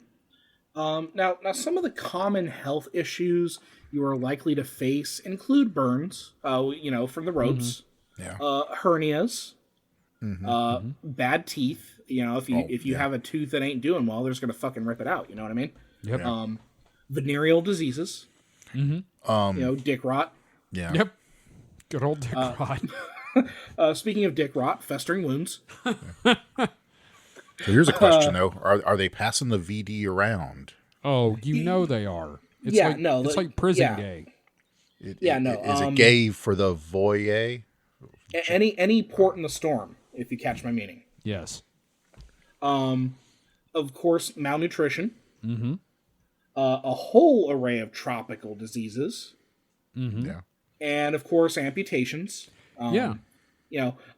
Now, some of the common health issues you are likely to face include burns, from the ropes, hernias, bad teeth. If you have a tooth that ain't doing well, they're just gonna fucking rip it out. You know what I mean? Yep. Venereal diseases. Mm-hmm. Dick rot. Yeah. Yep. Good old dick rot. Speaking of dick rot, festering wounds. So here's a question though: Are they passing the VD around? Oh, they are. It's it's like prison gay. Is it gay for the voyeur? Any port in the storm, if you catch my meaning. Yes. Of course, malnutrition. Mm-hmm. A whole array of tropical diseases. Mm-hmm. Yeah. And of course, amputations. An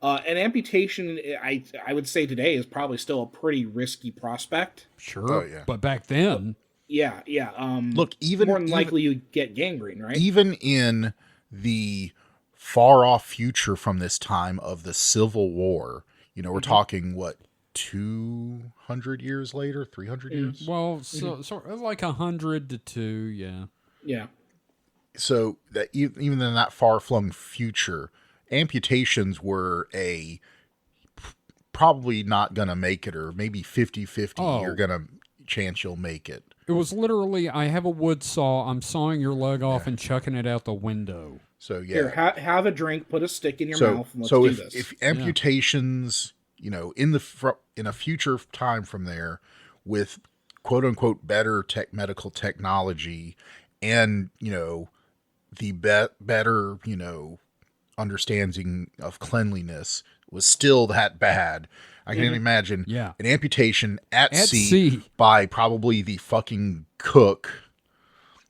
amputation, I would say today is probably still a pretty risky prospect. Sure. Oh, yeah. But back then. Look, more than likely you get gangrene, right? Even in the far off future from this time of the Civil War, we're talking 200 years later, 300 years. Well, so like 100 to 2, yeah. Yeah. So that even in that far flung future, amputations were probably not gonna make it, or maybe 50-50. You're gonna chance you'll make it. It was literally, I have a wood saw, I'm sawing your leg off and chucking it out the window. So yeah, here, have a drink, put a stick in your mouth, and let's do this. If amputations, in a future time from there, with quote unquote better medical technology, and the better understanding of cleanliness was still that bad, I can imagine an amputation at sea by probably the fucking cook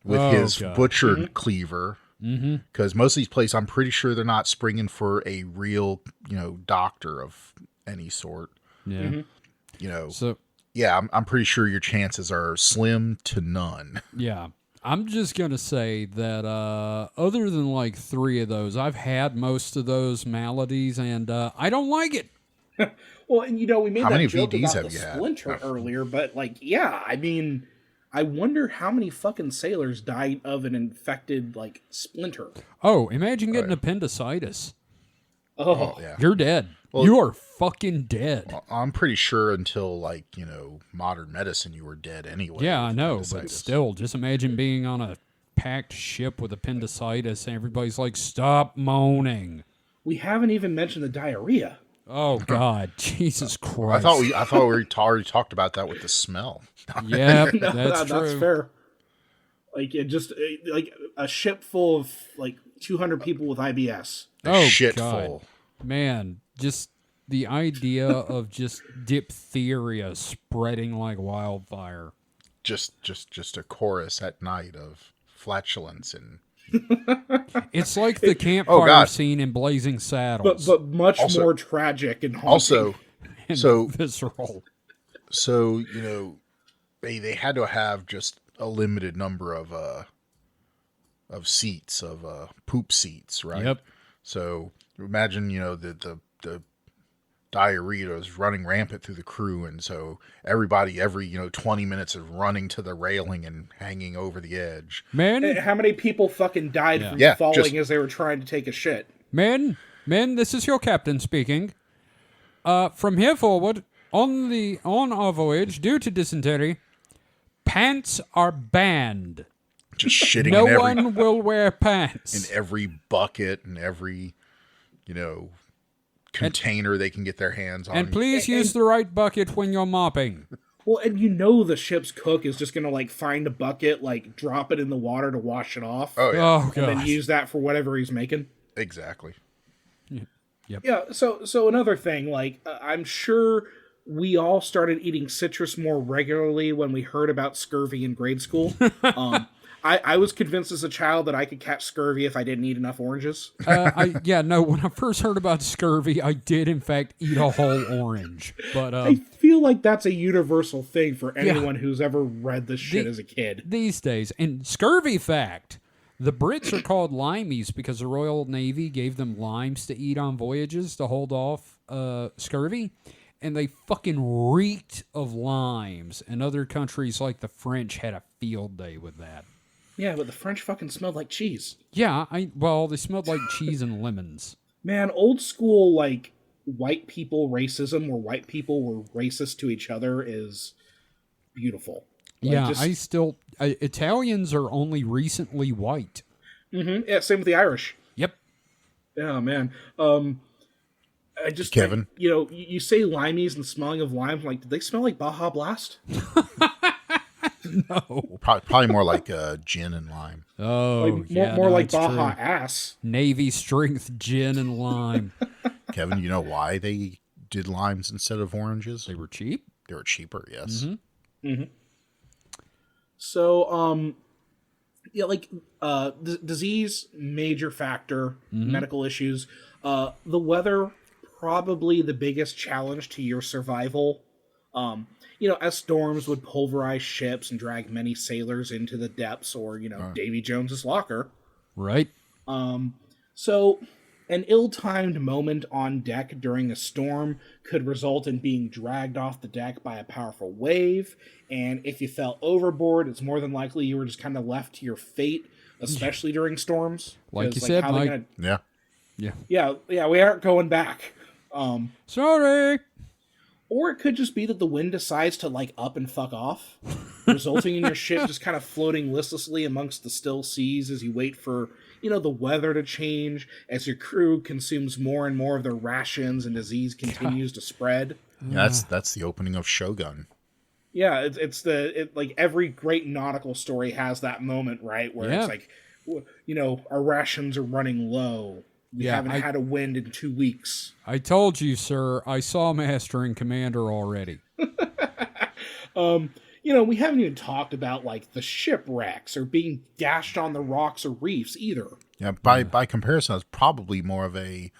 with his butchered cleaver. Because most of these places, I'm pretty sure they're not springing for a real, doctor of any sort. Yeah. So I'm pretty sure your chances are slim to none. Yeah. I'm just going to say that other than like 3 of those, I've had most of those maladies, and I don't like it. Well, and we made that joke VDs about the splinter earlier, but I wonder how many fucking sailors died of an infected splinter. Oh, imagine getting appendicitis. Oh, yeah. You're dead. Well, you are fucking dead. Well, I'm pretty sure until modern medicine, you were dead anyway. Yeah, I know, but still, just imagine being on a packed ship with appendicitis and everybody's like, stop moaning. We haven't even mentioned the diarrhea. Oh God, Jesus Christ! I thought we already talked about that with the smell. Yeah, that's true. That's fair. Just a ship full of 200 people with IBS. Shit God. full. Man, just the idea of just diphtheria spreading like wildfire. Just a chorus at night of flatulence and. It's like the campfire scene in Blazing Saddles, but much more tragic and haunting. Also, visceral. So they had to have just a limited number of seats, of poop seats, right? Yep. So imagine the diarrhea is running rampant through the crew, and so everybody every 20 minutes is running to the railing and hanging over the edge. Man, how many people fucking died from falling as they were trying to take a shit? Men, this is your captain speaking. From here forward, on our voyage, due to dysentery, pants are banned. Just shitting. No one will wear pants in every bucket and every container they can get their hands on. And please use the right bucket when you're mopping. Well, and you know the ship's cook is just gonna like find a bucket, like drop it in the water to wash it off. Oh, yeah. Oh, And then gosh. use that for whatever he's making. Exactly. Yeah, so another thing, like, I'm sure we all started eating citrus more regularly when we heard about scurvy in grade school. I was convinced as a child that I could catch scurvy if I didn't eat enough oranges. When I first heard about scurvy, I did, in fact, eat a whole orange. But I feel like that's a universal thing for anyone who's ever read this shit as a kid. These days. And scurvy fact, the Brits are called limeys because the Royal Navy gave them limes to eat on voyages to hold off scurvy. And they fucking reeked of limes. And other countries like the French had a field day with that. Yeah, but the French fucking smelled like cheese. Yeah, they smelled like cheese and lemons. Man, old school, like, white people racism, where white people were racist to each other, is beautiful. Like, Italians are only recently white. Mm-hmm. Yeah, same with the Irish. Yep. Yeah, man. I just Kevin. You say limeys and smelling of limes. Like, did they smell like Baja Blast? No. Probably more like gin and lime. Oh, more like it's Baja true. ass. Navy strength gin and lime. Kevin, you know why they did limes instead of oranges? They were cheap. They were cheaper, yes. Mm-hmm. Mm-hmm. So, disease, major factor, medical issues. The weather, probably the biggest challenge to your survival. As storms would pulverize ships and drag many sailors into the depths or, Davy Jones's locker. Right. So an ill-timed moment on deck during a storm could result in being dragged off the deck by a powerful wave. And if you fell overboard, it's more than likely you were just kind of left to your fate, especially during storms. Like you said, Mike. Yeah. Yeah, we aren't going back. Sorry. Or it could just be that the wind decides to, like, up and fuck off, resulting in your ship just kind of floating listlessly amongst the still seas as you wait for, the weather to change, as your crew consumes more and more of their rations and disease continues to spread. Yeah, that's the opening of Shogun. Yeah, it's like every great nautical story has that moment, right? Where it's like, our rations are running low. We haven't had a wind in 2 weeks. I told you, sir. I saw Master and Commander already. We haven't even talked about, like, the shipwrecks or being dashed on the rocks or reefs either. Yeah, by comparison, it's probably more of a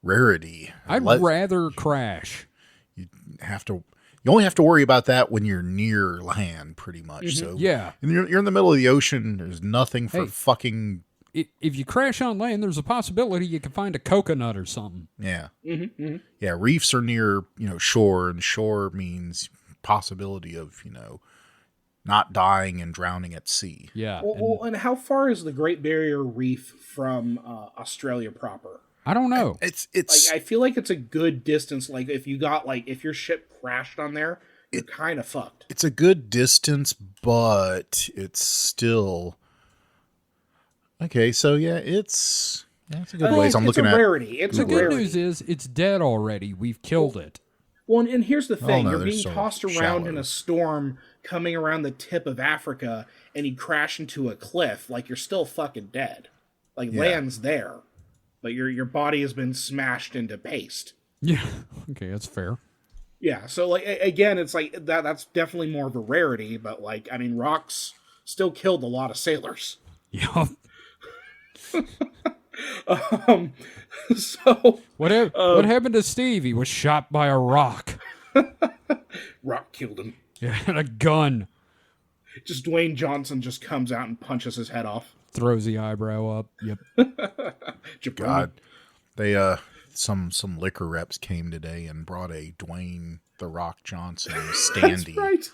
rarity. I'd rather crash. You only have to worry about that when you're near land, pretty much. Mm-hmm. So Yeah. and you're in the middle of the ocean. There's nothing for fucking. If you crash on land, there's a possibility you can find a coconut or something. Yeah. Mm-hmm, mm-hmm. Yeah, reefs are near, shore, and shore means possibility of, not dying and drowning at sea. Yeah. And how far is the Great Barrier Reef from Australia proper? I don't know. It's Like, I feel like it's a good distance. Like, if your ship crashed on there, you're kind of fucked. It's a good distance, but it's still okay. So yeah, it's a good ways. I'm looking a at rarity. It's The a good rarity. news is it's dead already. We've killed it. Well, and here's the thing. no, You're they're being so tossed around shallow. in a storm coming around the tip of Africa, and you crash into a cliff. Like, you're still fucking dead. Like, land's there, but your body has been smashed into paste. Yeah. Okay, that's fair. Yeah, so, like, again, it's like, that's definitely more of a rarity, but, like, I mean, rocks still killed a lot of sailors. Yeah. So... What happened to Steve? He was shot by a rock. Rock killed him. Yeah, and a gun. Just Dwayne Johnson just comes out and punches his head off. Throws the eyebrow up. Yep. God. They some liquor reps came today and brought a Dwayne the Rock Johnson standee. That's right.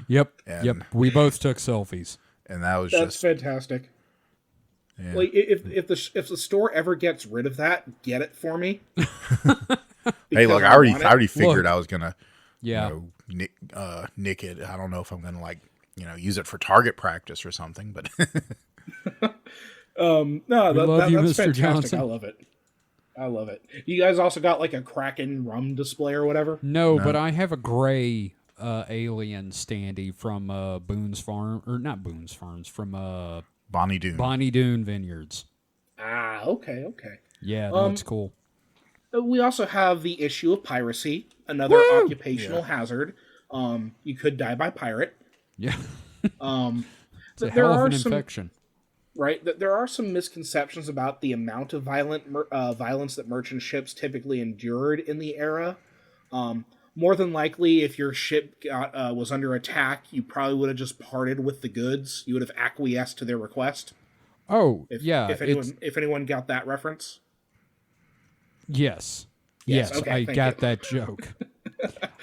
Yep. And- Yep. We both took selfies. And that was That's just fantastic. yeah. Like, if the store ever gets rid of that, get it for me. Hey, look, I want it. already figured Look. I was gonna Yeah. nick it. I don't know if I'm gonna use it for target practice or something, but No, love you, that's Mr. fantastic. Johnson. I love it. You guys also got like a Kraken rum display or whatever? No, but I have a gray alien standee from Boone's Farm, or not Boone's Farms, from Bonnie Doon. Bonnie Doon Vineyards. Ah, okay. Yeah, that's cool. We also have the issue of piracy, another occupational hazard. You could die by pirate. Yeah. It's a there hell of are an some, infection. right? There are some misconceptions about the amount of violence that merchant ships typically endured in the era. More than likely, if your ship was under attack, you probably would have just parted with the goods. You would have acquiesced to their request. Oh, If anyone got that reference. Yes, okay, I got that joke.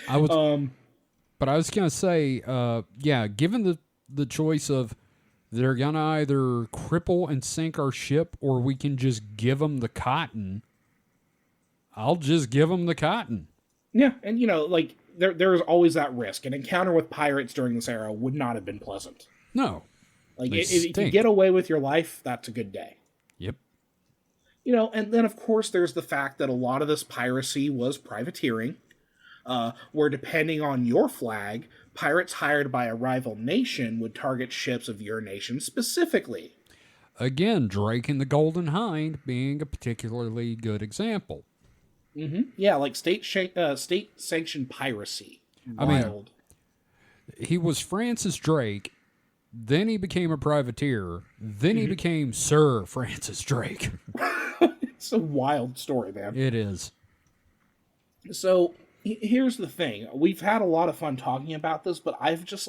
I was, but I was gonna say, given the choice of they're gonna either cripple and sink our ship, or we can just give them the cotton. I'll just give them the cotton. Yeah, and there's always that risk. An encounter with pirates during this era would not have been pleasant. No, if you get away with your life, that's a good day. Yep. And then of course there's the fact that a lot of this piracy was privateering, where depending on your flag, pirates hired by a rival nation would target ships of your nation specifically. Again, Drake and the Golden Hind being a particularly good example. Mm-hmm. Yeah, like state-sanctioned piracy. Wild. He was Francis Drake, then he became a privateer, then he became Sir Francis Drake. It's a wild story, man. It is. So, here's the thing. We've had a lot of fun talking about this, but I've just,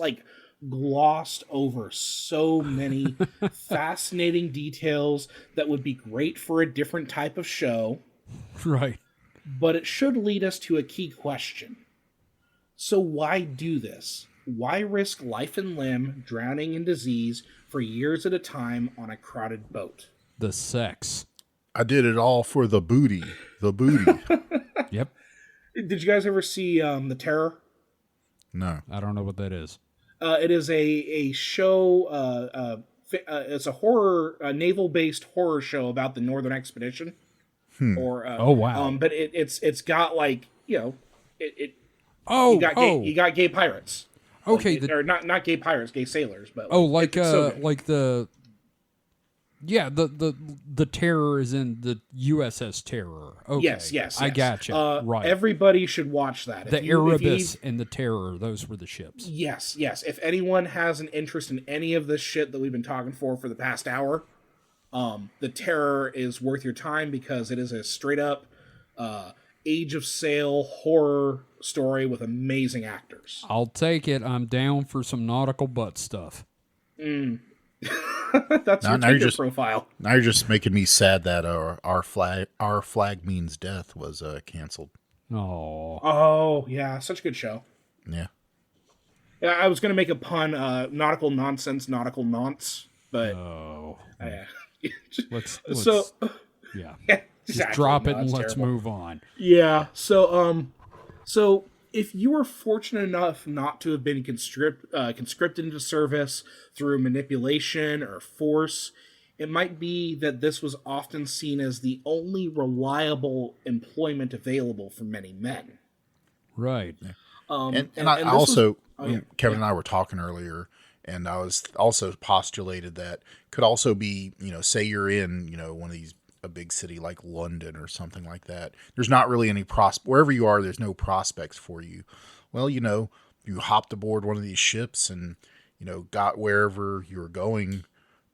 glossed over so many fascinating details that would be great for a different type of show. Right. But it should lead us to a key question. So why do this? Why risk life and limb, drowning in disease for years at a time on a crowded boat? The sex. I did it all for the booty. The booty. Yep. Did you guys ever see The Terror? No. I don't know what that is. It is a show, it's a naval-based horror show about the Northern Expedition. Oh wow! But it's got you got gay pirates. Okay, or not gay pirates, gay sailors, but the Terror is in the USS Terror. Okay. Yes. I gotcha. Right. Everybody should watch that. The Erebus and the Terror, those were the ships. Yes. If anyone has an interest in any of this shit that we've been talking for the past hour, the Terror is worth your time because it is a straight up Age of Sail horror story with amazing actors. I'll take it. I'm down for some nautical butt stuff. That's your Tinder profile. Now you're just making me sad that our flag means death was canceled. Oh yeah, such a good show. Yeah. Yeah, I was gonna make a pun, nautical nonsense, nautical nonce, but let's yeah, just exactly. drop it and let's terrible. move on. Yeah. So if you were fortunate enough not to have been conscripted into service through manipulation or force, it might be that this was often seen as the only reliable employment available for many men. Right. And I also, Kevin and I were talking earlier, and I was also postulated that could also be, say you're in, one of these, a big city like London or something like that. There's not really any wherever you are, there's no prospects for you. Well, you hopped aboard one of these ships and, got wherever you were going.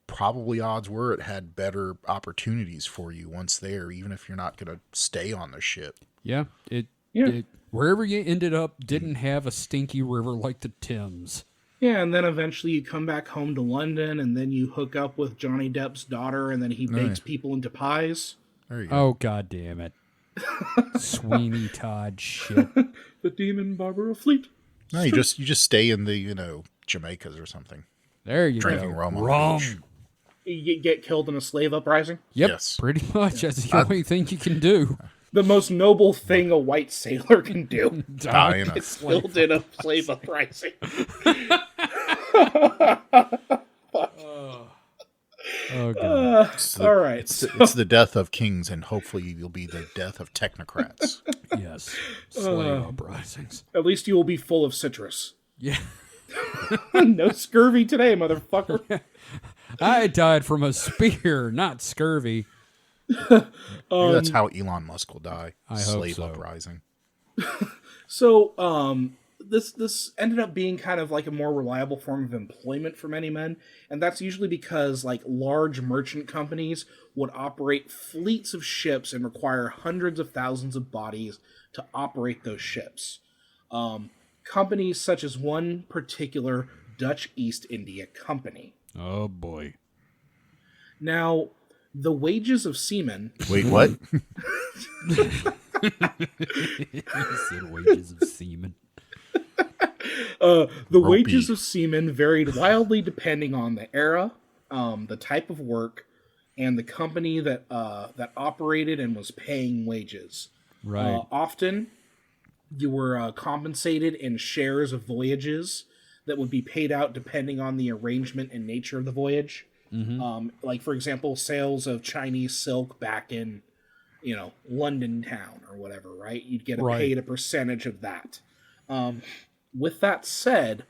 Probably odds were it had better opportunities for you once there, even if you're not going to stay on the ship. Yeah. It wherever you ended up didn't have a stinky river like the Thames. Yeah, and then eventually you come back home to London, and then you hook up with Johnny Depp's daughter, and then he bakes people into pies. There you go. Oh, God damn it. Sweeney Todd shit. The Demon Barbara Fleet. No, you just stay in the, Jamaicas or something. There you Drinking go. rum. You get killed in a slave uprising? Yep, Yes. pretty much. That's the only thing you can do. The most noble thing a white sailor can do. Die in a It's killed in a slave uprising. Oh, God. All right. It's the death of kings, and hopefully you'll be the death of technocrats. Yes. Slave uprisings. At least you will be full of citrus. Yeah. No scurvy today, motherfucker. I died from a spear, not scurvy. Maybe that's how Elon Musk will die. I hope Slave so. uprising. So, this ended up being kind of like a more reliable form of employment for many men, and that's usually because like large merchant companies would operate fleets of ships and require hundreds of thousands of bodies to operate those ships. Companies such as one particular Dutch East India Company. Oh boy. Now, the wages of seamen... Wait, what? He said wages of seamen. The Ropey. wages of seamen varied wildly depending on the era, the type of work, and the company that operated and was paying wages. Right. Often, you were compensated in shares of voyages that would be paid out depending on the arrangement and nature of the voyage. Mm-hmm. Like, for example, sales of Chinese silk back in, London town or whatever, right? You'd get paid a percentage of that. With that said,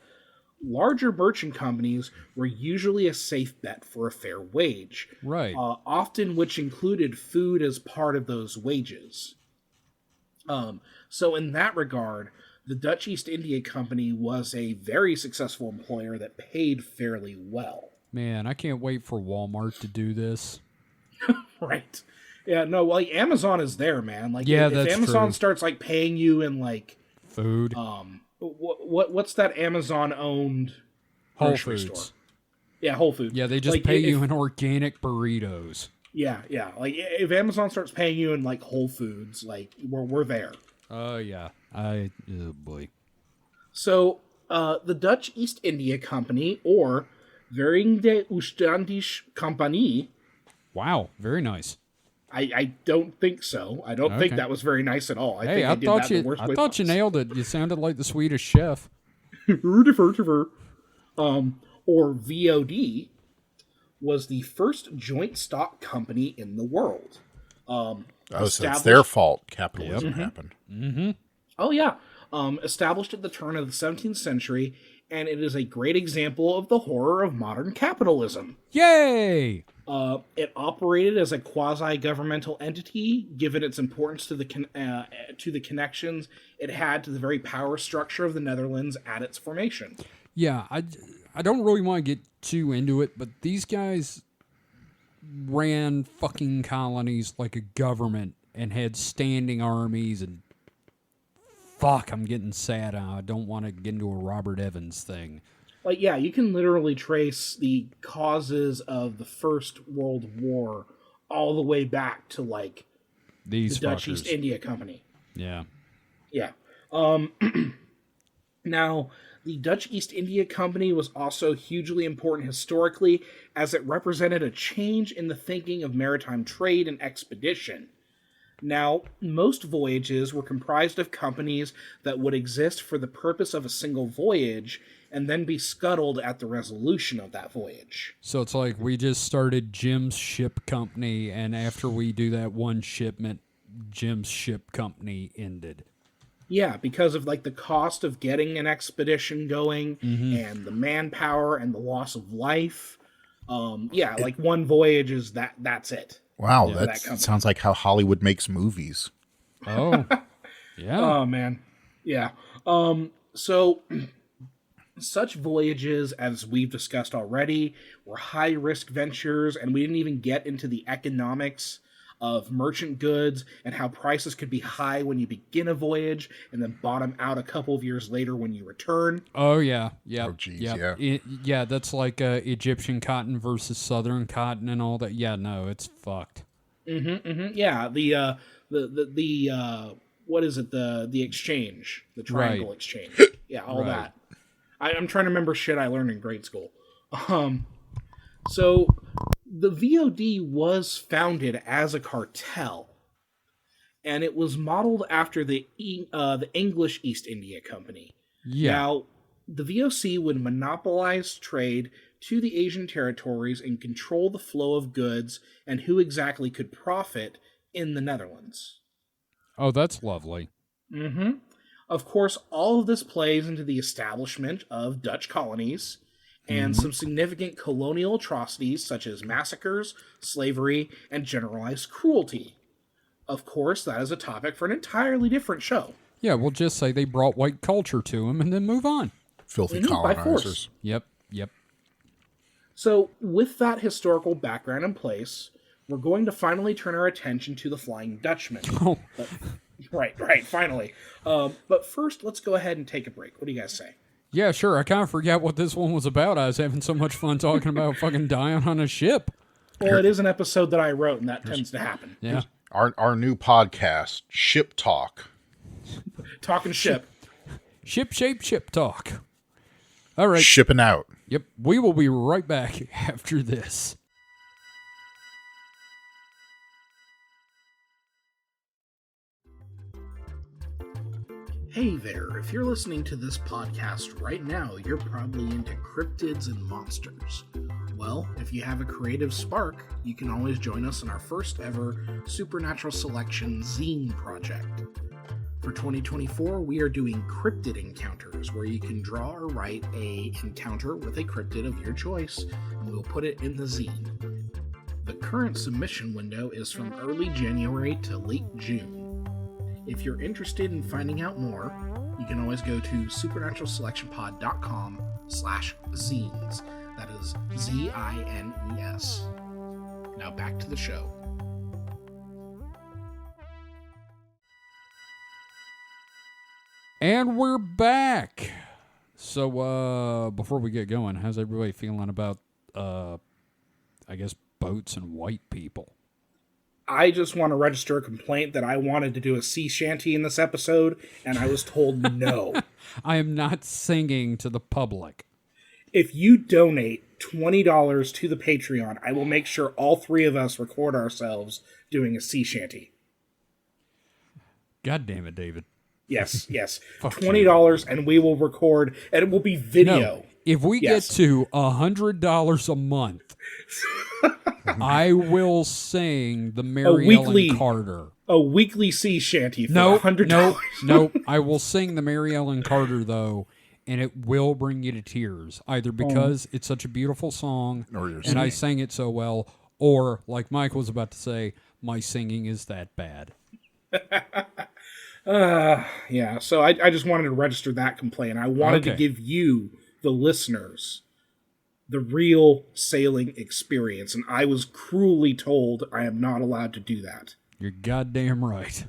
larger merchant companies were usually a safe bet for a fair wage. Right. Often which included food as part of those wages. So in that regard, the Dutch East India Company was a very successful employer that paid fairly well. Man, I can't wait for Walmart to do this. Right. Yeah, no, like Amazon is there, man. Like Yeah, if that's Amazon true. starts like paying you in like Food. what's that Amazon owned Whole grocery Foods. store? Yeah, Whole Foods. Yeah, they just Like, pay if- you in organic burritos. Yeah. Like if Amazon starts paying you in like Whole Foods, like we're there. Oh, yeah. Oh, boy. So the Dutch East India Company, or Verenigde Oostindische Compagnie. Wow, very nice. I don't think so. I don't think that was very nice at all. I think I they did thought that you the worst I way thought you possible. nailed it. You sounded like the Swedish chef. Or VOD, was the first joint stock company in the world. So it's Established- their fault capitalism happened. Mm-hmm. Oh, yeah. Established at the turn of the 17th century, and it is a great example of the horror of modern capitalism. Yay! It operated as a quasi-governmental entity, given its importance to the connections it had to the very power structure of the Netherlands at its formation. Yeah, I don't really want to get too into it, but these guys ran fucking colonies like a government and had standing armies and fuck, I'm getting sad. I don't want to get into a Robert Evans thing. Like, yeah, you can literally trace the causes of the First World War all the way back to, like, These the Dutch fuckers. East India Company. Yeah. Yeah. Now, the Dutch East India Company was also hugely important historically, as it represented a change in the thinking of maritime trade and expedition. Now, most voyages were comprised of companies that would exist for the purpose of a single voyage and then be scuttled at the resolution of that voyage. So it's like we just started Jim's Ship Company, and after we do that one shipment, Jim's Ship Company ended. Yeah, because of like the cost of getting an expedition going and the manpower and the loss of life. Like one voyage is that's it. Wow, Yeah, that that company. sounds like how Hollywood makes movies. Oh. Yeah. Oh man. Yeah. So such voyages, as we've discussed already, were high-risk ventures, and we didn't even get into the economics of merchant goods and how prices could be high when you begin a voyage and then bottom out a couple of years later when you return. Oh, yeah. Yeah. Oh, geez, yeah. yeah. That's like Egyptian cotton versus Southern cotton and all that. Yeah, no, it's fucked. Yeah, the what is it? The exchange, the triangle Right. exchange. Yeah, all Right. that. I'm trying to remember shit I learned in grade school. So the VOD was founded as a cartel, and it was modeled after the English East India Company. Yeah. Now, the VOC would monopolize trade to the Asian territories and control the flow of goods and who exactly could profit in the Netherlands. Oh, that's lovely. Mm-hmm. Of course, all of this plays into the establishment of Dutch colonies and some significant colonial atrocities such as massacres, slavery, and generalized cruelty. Of course, that is a topic for an entirely different show. Yeah, we'll just say they brought white culture to them and then move on. Filthy By force. colonizers. Yep. So, with that historical background in place, we're going to finally turn our attention to the Flying Dutchman. Oh, Right, finally. But first, let's go ahead and take a break. What do you guys say? yeah, sure. I kind of forgot what this one was about. I was having so much fun talking about fucking dying on a ship. Well, it is an episode that I wrote, and that tends to happen. Yeah. Our new podcast, Ship Talk. Talking ship. Ship talk. All right. Shipping out. Yep. We will be right back after this. Hey there, if you're listening to this podcast right now, you're probably into cryptids and monsters. Well, if you have a creative spark, you can always join us in our first ever Supernatural Selection zine project. For 2024, we are doing cryptid encounters, where you can draw or write a encounter with a cryptid of your choice, and we'll put it in the zine. The current submission window is from early January to late June. If you're interested in finding out more, you can always go to supernaturalselectionpod.com/zines. That is ZINES. Now back to the show. And we're back. So, before we get going, how's everybody feeling about, I guess, boats and white people? I just want to register a complaint that I wanted to do a sea shanty in this episode, and I was told no. I am not singing to the public. If you donate $20 to the Patreon, I will make sure all three of us record ourselves doing a sea shanty. God damn it, David. Yes. Fuck $20, and we will record, and it will be video. No, if we get to $100 a month, I will sing the Mary Ellen Carter. A weekly sea shanty for $100. No. I will sing the Mary Ellen Carter, though, and it will bring you to tears. Either because it's such a beautiful song, and I sang it so well, or, like Mike was about to say, my singing is that bad. Yeah, so I just wanted to register that complaint. I wanted to give you, the listeners, the real sailing experience, and I was cruelly told I am not allowed to do that. You're goddamn right.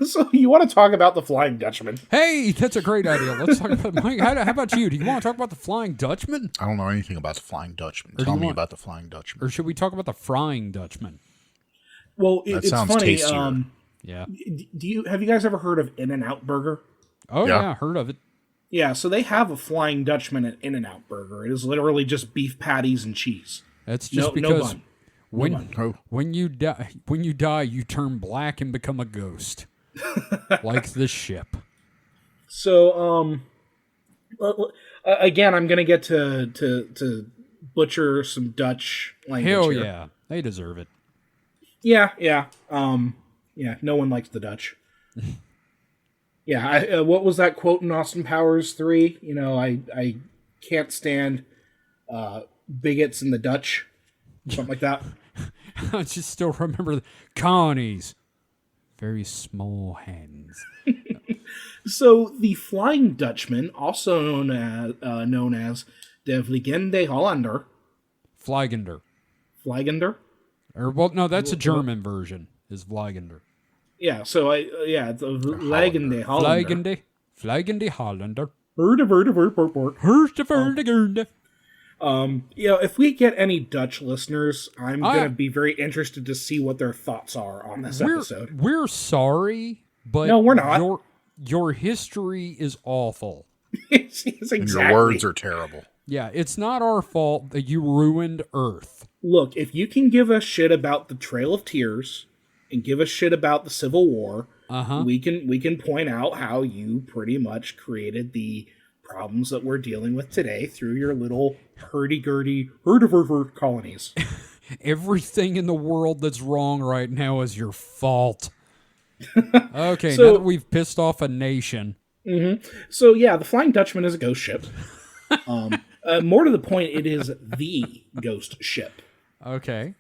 So you want to talk about the Flying Dutchman? Hey, that's a great idea. Let's talk about Mike. How about you? Do you want to talk about the Flying Dutchman? I don't know anything about the Flying Dutchman. Tell me about the Flying Dutchman. Or should we talk about the Frying Dutchman? Well, it's sounds funny. tastier. Yeah. Have you guys ever heard of In-N-Out Burger? Oh, yeah, heard of it. Yeah, so they have a Flying Dutchman at In-N-Out Burger. It is literally just beef patties and cheese. That's just because no bun. When you die, you turn black and become a ghost, like this ship. So, again, I'm gonna get to butcher some Dutch language. Hell here. yeah, they deserve it. Yeah. No one likes the Dutch. Yeah, what was that quote in Austin Powers 3? You know, I can't stand bigots in the Dutch. Something like that. I just still remember the Connie's very small hands. So the Flying Dutchman, also known as De Vliegende Hollander. Fliegender. Fliegender? Well, no, that's a German version, is Fliegender. Yeah, so it's a Fliegende Hollander. Fliegende Hollander. If we get any Dutch listeners, I'm going to be very interested to see what their thoughts are on this episode. We're sorry, but no, we're not. Your history is awful. Exactly. And your words are terrible. Yeah, it's not our fault that you ruined Earth. Look, if you can give a shit about the Trail of Tears and give a shit about the Civil War, we can point out how you pretty much created the problems that we're dealing with today through your little hurdy-gurdy colonies. Everything in the world that's wrong right now is your fault. Okay, now that we've pissed off a nation. So yeah, the Flying Dutchman is a ghost ship. More to the point, it is the ghost ship. Okay.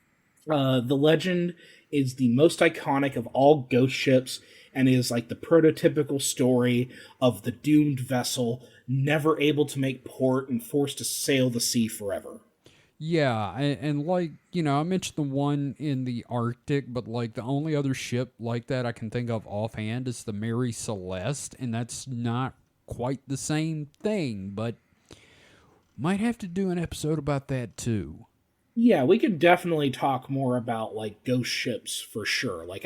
The legend is the most iconic of all ghost ships and is like the prototypical story of the doomed vessel never able to make port and forced to sail the sea forever. Yeah, and like, you know, I mentioned the one in the Arctic, but like the only other ship like that I can think of offhand is the Mary Celeste, and that's not quite the same thing, but might have to do an episode about that too. Yeah, we could definitely talk more about like ghost ships for sure. Like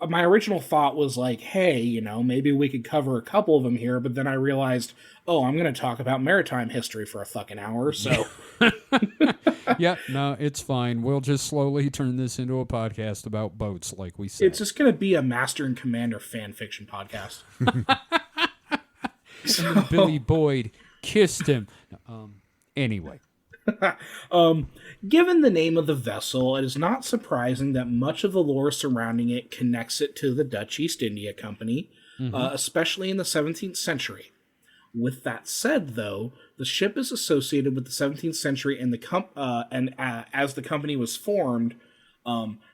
my original thought was like, hey, you know, maybe we could cover a couple of them here, but then I realized, oh, I'm going to talk about maritime history for a fucking hour, so. Yeah, no, it's fine. We'll just slowly turn this into a podcast about boats, like we said. It's just going to be a Master and Commander fan fiction podcast. And then Billy Boyd kissed him. Anyway. Given the name of the vessel, it is not surprising that much of the lore surrounding it connects it to the Dutch East India Company, especially in the 17th century. With that said, though, the ship is associated with the 17th century and as the company was formed,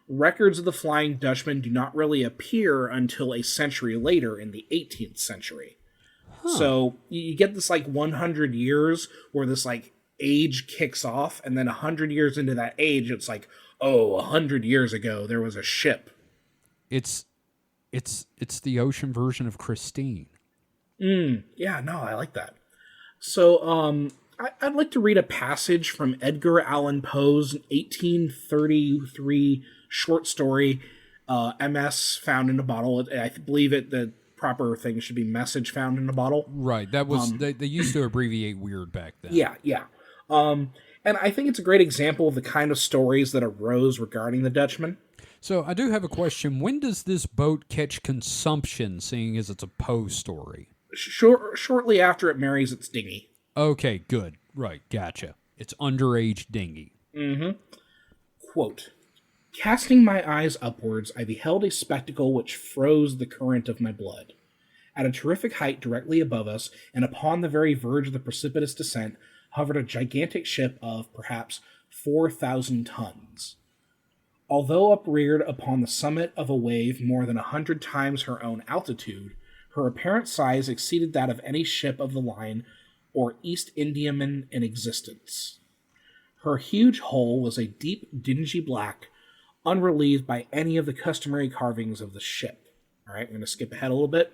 records of the Flying Dutchman do not really appear until a century later in the 18th century. So you get this like 100 years where this like age kicks off, and then 100 years into that age, it's like, oh, 100 years ago there was a ship. It's the ocean version of Christine. Yeah, no, I like that. So, I'd like to read a passage from Edgar Allan Poe's 1833 short story, MS Found in a Bottle. I believe the proper thing should be Message Found in a Bottle. Right, that was, they used to abbreviate weird back then. Yeah. And I think it's a great example of the kind of stories that arose regarding the Dutchman. So I do have a question. When does this boat catch consumption, seeing as it's a Poe story? Shortly after it marries its dinghy. Okay, good. Right, gotcha. It's underage dinghy. Quote, "Casting my eyes upwards, I beheld a spectacle which froze the current of my blood. At a terrific height directly above us, and upon the very verge of the precipitous descent, hovered a gigantic ship of, perhaps, 4,000 tons. Although upreared upon the summit of a wave more than 100 times her own altitude, her apparent size exceeded that of any ship of the line or East Indiaman in existence. Her huge hull was a deep, dingy black, unrelieved by any of the customary carvings of the ship." All right, I'm going to skip ahead a little bit.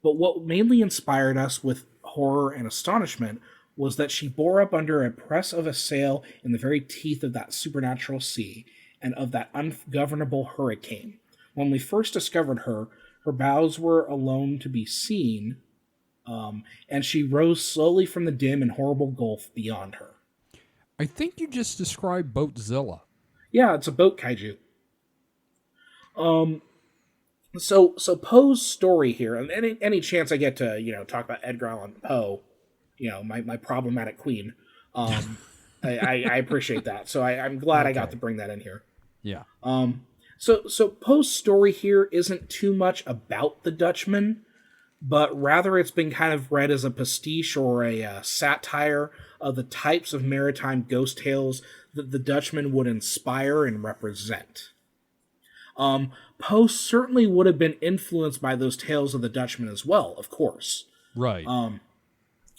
But what mainly inspired us with horror and astonishment was that she bore up under a press of a sail in the very teeth of that supernatural sea and of that ungovernable hurricane. When we first discovered her, her bows were alone to be seen, and she rose slowly from the dim and horrible gulf beyond her. I think you just described Boatzilla. Yeah, it's a boat kaiju. So Poe's story here, and any chance I get to, you know, talk about Edgar Allan Poe, you know, my problematic queen, I appreciate that. So I'm glad I got to bring that in here. Yeah. So Poe's story here isn't too much about the Dutchman, but rather it's been kind of read as a pastiche or a satire of the types of maritime ghost tales that the Dutchman would inspire and represent. Poe certainly would have been influenced by those tales of the Dutchman as well, of course. Right.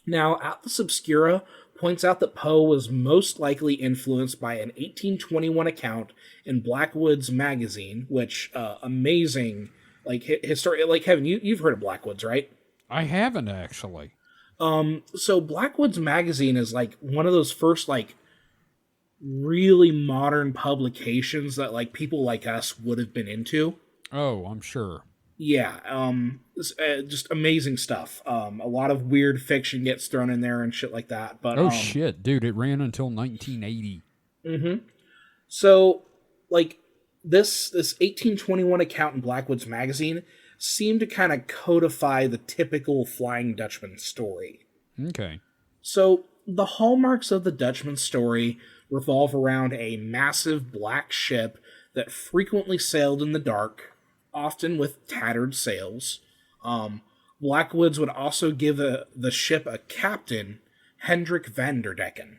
Now, Atlas Obscura points out that Poe was most likely influenced by an 1821 account in Blackwood's magazine, which, amazing, like, history, like, Kevin, you've heard of Blackwood's, right? I haven't, actually. So Blackwood's magazine is, like, one of those first, like, really modern publications that, like, people like us would have been into. Oh, I'm sure. Yeah, just amazing stuff. A lot of weird fiction gets thrown in there and shit like that. But shit, dude, it ran until 1980. So, like, this 1821 account in Blackwood's magazine seemed to kind of codify the typical Flying Dutchman story. Okay. So, the hallmarks of the Dutchman story revolve around a massive black ship that frequently sailed in the dark, often with tattered sails. Blackwoods would also give the ship a captain, Hendrik Vanderdecken,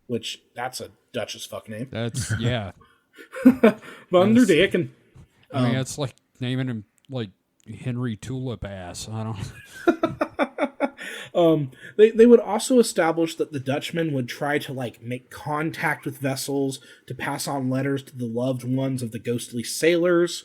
which that's a Dutch as fuck name. That's, yeah. Vanderdecken. I mean, it's like naming him like Henry Tulip ass. I don't. They would also establish that the Dutchman would try to like make contact with vessels to pass on letters to the loved ones of the ghostly sailors.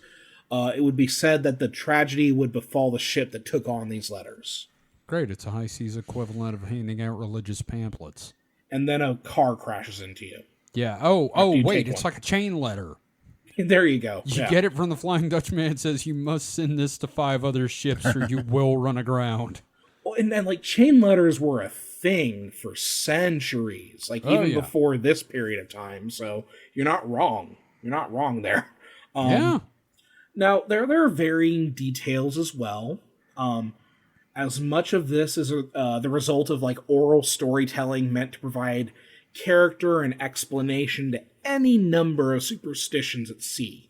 It would be said that the tragedy would befall the ship that took on these letters. Great, it's a high seas equivalent of handing out religious pamphlets. And then a car crashes into you. Yeah. Oh, wait, it's like a chain letter. There you go. You get it from the Flying Dutchman. It says you must send this to 5 other ships or you will run aground. Well, and like chain letters were a thing for centuries, like even before this period of time. So you're not wrong. You're not wrong there. Yeah. Now there are varying details as well. As much of this is the result of like oral storytelling meant to provide character and explanation to any number of superstitions at sea.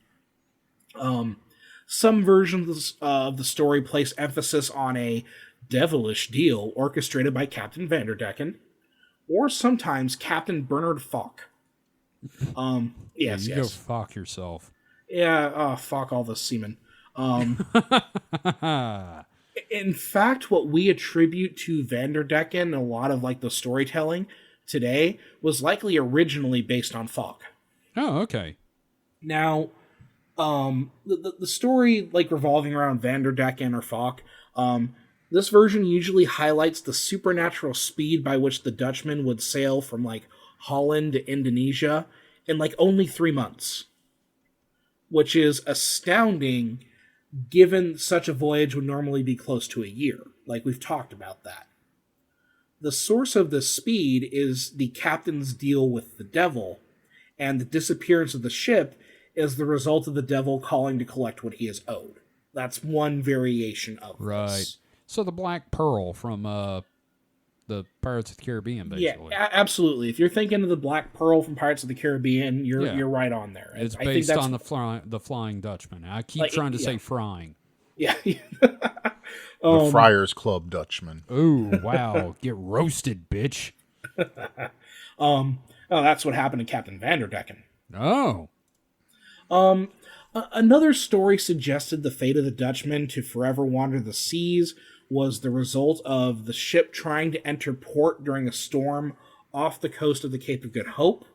Some versions of the story place emphasis on a devilish deal orchestrated by Captain Vanderdecken, or sometimes Captain Bernard Falk. Yes. Go fuck yourself. Yeah, fuck all the seamen. In fact, what we attribute to Vanderdecken, a lot of like the storytelling today, was likely originally based on Falk. Oh, okay. Now, the story like revolving around Vanderdecken or Falk, this version usually highlights the supernatural speed by which the Dutchman would sail from like Holland to Indonesia in like only 3 months, which is astounding given such a voyage would normally be close to a year. Like we've talked about that. The source of this speed is the captain's deal with the devil, and the disappearance of the ship is the result of the devil calling to collect what he is owed. That's one variation of this. So the Black Pearl from the Pirates of the Caribbean, basically. Yeah, absolutely. If you're thinking of the Black Pearl from Pirates of the Caribbean, you're right on there. It's based on the Flying Dutchman. I keep trying to say frying. Yeah. The Friars Club Dutchman. Ooh, wow. Get roasted, bitch. That's what happened to Captain Vanderdecken. Oh. Another story suggested the fate of the Dutchman to forever wander the seas was the result of the ship trying to enter port during a storm off the coast of the Cape of Good Hope.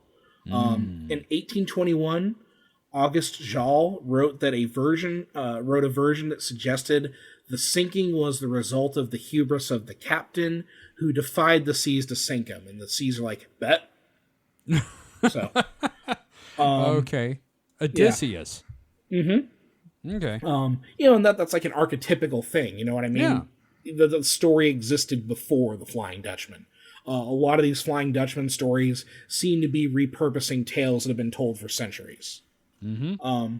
In 1821, August Jal wrote a version that suggested the sinking was the result of the hubris of the captain, who defied the seas to sink him. And the seas are like, bet. So, okay, Odysseus. Yeah. Mm-hmm. Okay. And that's like an archetypical thing. You know what I mean? Yeah. The story existed before the Flying Dutchman. A lot of these Flying Dutchman stories seem to be repurposing tales that have been told for centuries. Mm-hmm.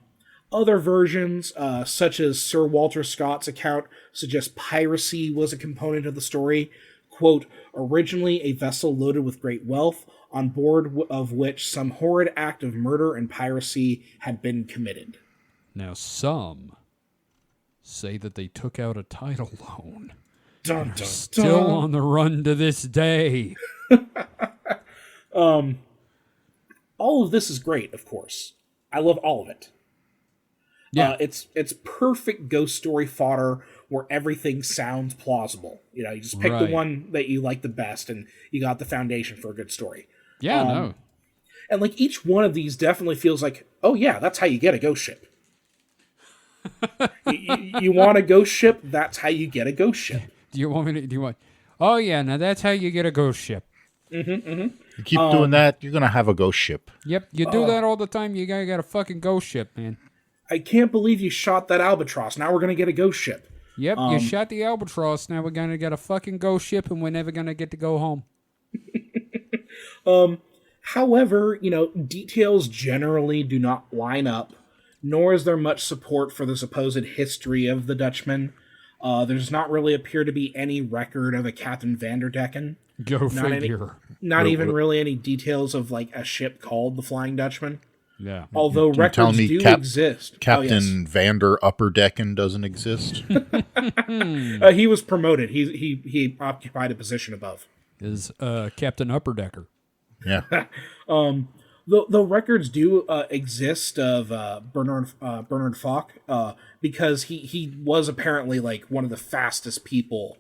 Other versions, such as Sir Walter Scott's account, suggest piracy was a component of the story. Quote, originally a vessel loaded with great wealth, on board of which some horrid act of murder and piracy had been committed. Now some say that they took out a title loan. Dun, dun, still on the run to this day. All of this is great, of course. I love all of it. Yeah, it's perfect ghost story fodder where everything sounds plausible. You know, you just pick the one that you like the best, and you got the foundation for a good story. Yeah, no. And like each one of these definitely feels like, oh yeah, that's how you get a ghost ship. you want a ghost ship? That's how you get a ghost ship. Do you want? Oh yeah, now that's how you get a ghost ship. Mm-hmm, mm-hmm. You keep doing that, you're gonna have a ghost ship. Yep, you do that all the time. You gotta get a fucking ghost ship, man. I can't believe you shot that albatross. Now we're gonna get a ghost ship. Yep, you shot the albatross. Now we're gonna get a fucking ghost ship, and we're never gonna get to go home. However, details generally do not line up, nor is there much support for the supposed history of the Dutchman. There does not really appear to be any record of a Captain Vanderdecken. Go figure. Not even really any details of like a ship called the Flying Dutchman. Yeah. Although You're telling records me do exist. Captain Vander Upperdecken doesn't exist? He was promoted. He occupied a position above. Is Captain Upperdecker. Yeah. The records do exist of Bernard Falk because he was apparently like one of the fastest people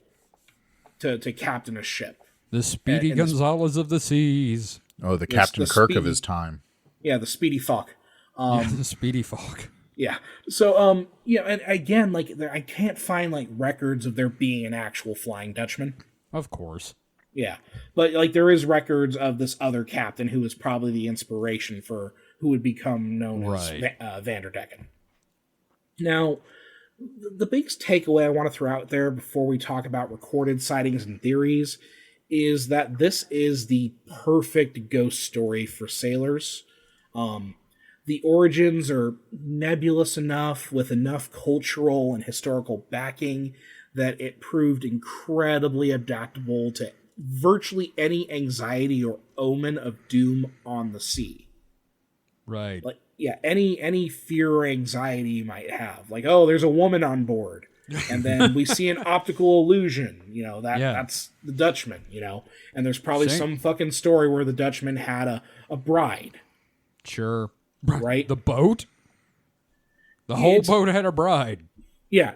to captain a ship. The Speedy Gonzales of the seas. Oh, the Captain Kirk of his time. Yeah, the Speedy Falk. The Speedy Falk. Yeah. So, and again, like, I can't find, like, records of there being an actual Flying Dutchman. Of course. Yeah. But, like, there is records of this other captain who was probably the inspiration for who would become known as Vanderdecken. Now, the biggest takeaway I want to throw out there before we talk about recorded sightings and theories is that this is the perfect ghost story for sailors. The origins are nebulous enough with enough cultural and historical backing that it proved incredibly adaptable to virtually any anxiety or omen of doom on the sea. Right. Like, yeah, any fear or anxiety you might have. Like, oh, there's a woman on board. And then we see an optical illusion, that's the Dutchman, and there's probably some fucking story where the Dutchman had a bride. Sure. Right? The boat? The whole boat had a bride. Yeah.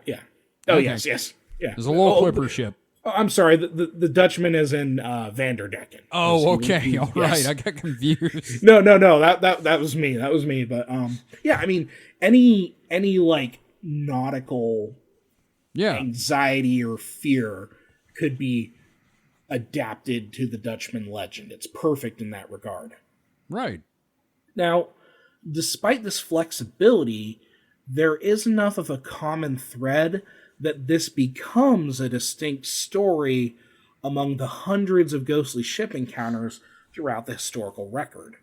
Oh, Okay. yes. Yeah. There's a little clipper ship. I'm sorry, the Dutchman is in Vanderdecken. Oh, okay. All right. I got confused. No. That was me. But yeah, I mean, any like nautical anxiety or fear could be adapted to the Dutchman legend. It's perfect in that regard. Right. Now, despite this flexibility, there is enough of a common thread that this becomes a distinct story among the hundreds of ghostly ship encounters throughout the historical record.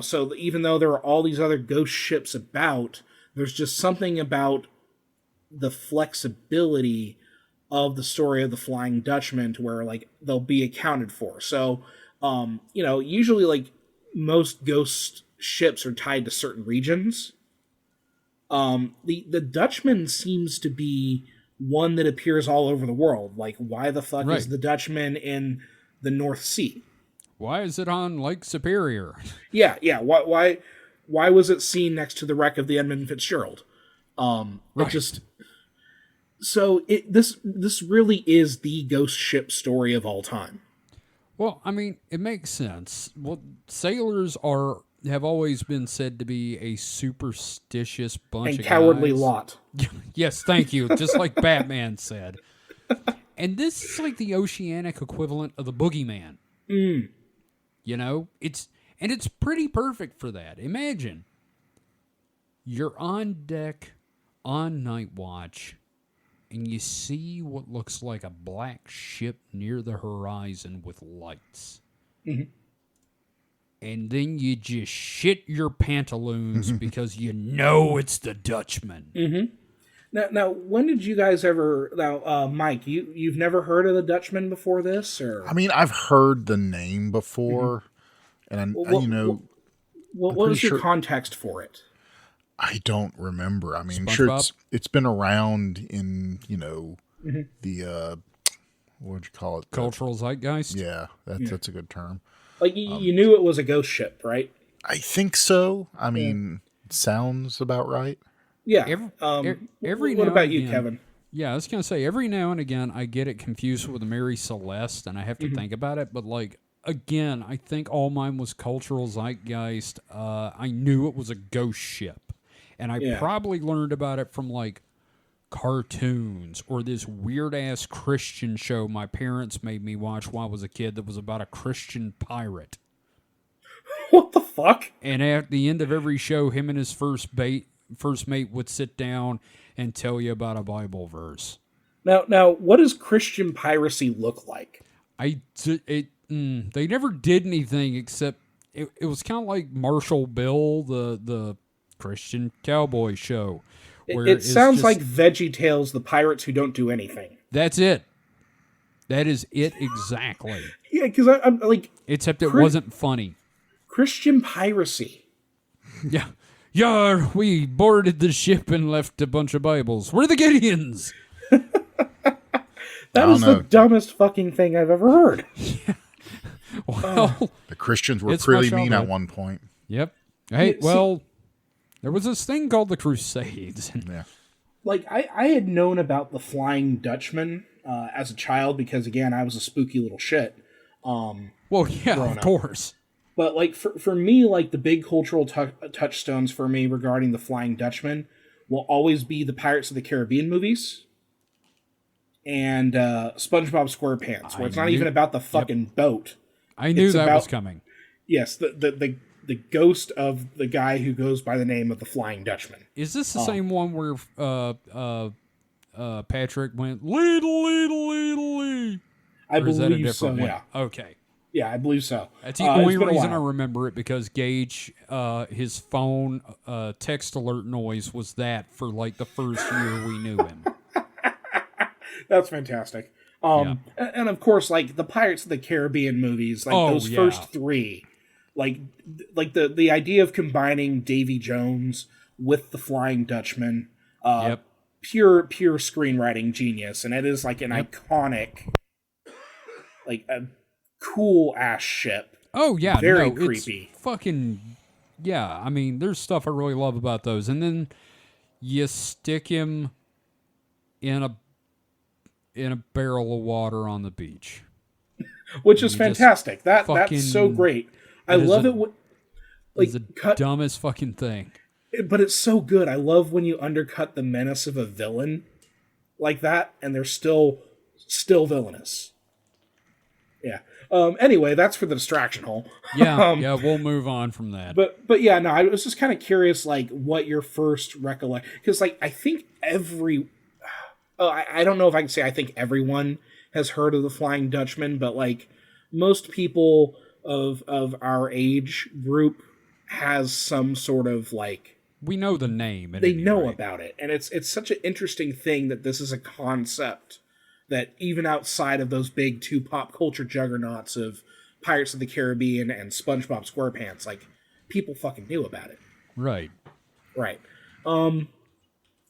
So even though there are all these other ghost ships about, there's just something about the flexibility of the story of the Flying Dutchman to where, like, they'll be accounted for. So, usually, like, most ghost ships are tied to certain regions. The Dutchman seems to be one that appears all over the world. Like, why the fuck is the Dutchman in the North Sea? Why is it on Lake Superior? Yeah. Why was it seen next to the wreck of the Edmund Fitzgerald? This really is the ghost ship story of all time. Well, I mean, it makes sense. Well, sailors have always been said to be a superstitious bunch of cowardly guys. lot. Yes, thank you. Just like Batman said. And this is like the oceanic equivalent of the boogieman. It's pretty perfect for that. Imagine you're on deck on night watch and you see what looks like a black ship near the horizon with lights. Mm-hmm. And then you just shit your pantaloons because it's the Dutchman. Mm-hmm. Now, when did you guys ever... Now, Mike, you've never heard of the Dutchman before this? Or? I mean, I've heard the name before, and what was your context for it? I don't remember. I mean, SpongeBob? sure, it's been around in, the, what would you call it? Cultural zeitgeist? Yeah, that's a good term. Like, you knew it was a ghost ship, right? I think so. I mean, it sounds about right. Yeah. What about you, Kevin? Yeah, I was going to say, every now and again, I get it confused with Mary Celeste, and I have to think about it. But, like, again, I think all mine was cultural zeitgeist. I knew it was a ghost ship. And I probably learned about it from, like, cartoons or this weird-ass Christian show my parents made me watch while I was a kid that was about a Christian pirate. What the fuck? And at the end of every show, him and his first mate would sit down and tell you about a Bible verse. Now, what does Christian piracy look like? They never did anything except it was kind of like Marshall Bill, the Christian cowboy show. It sounds like VeggieTales, the pirates who don't do anything. That's it. That is it exactly. Yeah, because I'm like... Except it wasn't funny. Christian piracy. Yeah. Yar, we boarded the ship and left a bunch of Bibles. We're the Gideons. That is the dumbest fucking thing I've ever heard. Yeah. Well, the Christians were pretty mean at one point. Yep. Hey, well, there was this thing called the Crusades. Yeah. Like, I had known about the Flying Dutchman as a child because, again, I was a spooky little shit. Well, yeah, of course. But, like, for me, like, the big cultural touchstones for me regarding the Flying Dutchman will always be the Pirates of the Caribbean movies and SpongeBob SquarePants, where it's not even about the fucking boat. I knew that was coming. Yes, the ghost of the guy who goes by the name of the Flying Dutchman. Is this the same one where Patrick went, lee? I believe so, one? Yeah. Okay. Yeah, I believe so. That's the only reason I remember it, because Gage, his phone text alert noise was that for like the first year we knew him. That's fantastic. And of course, like the Pirates of the Caribbean movies, like those first three, like the idea of combining Davy Jones with the Flying Dutchman, pure screenwriting genius, and it is like an iconic, like a cool ass ship. Oh yeah, very creepy. It's fucking yeah. I mean, there's stuff I really love about those, and then you stick him in a barrel of water on the beach, which is fantastic. That's so great. I love it. Like the dumbest fucking thing, but it's so good. I love when you undercut the menace of a villain like that, and they're still villainous. Yeah. Anyway, that's for the distraction hole. Yeah, we'll move on from that. But yeah, no, I was just kind of curious, like, what your first recollection, because like I think I don't know if I can say I think everyone has heard of the Flying Dutchman, but like most people of our age group has some sort of like, we know the name. They know about it, and it's such an interesting thing that this is a concept that even outside of those big two pop culture juggernauts of Pirates of the Caribbean and SpongeBob SquarePants, like people fucking knew about it. Right. And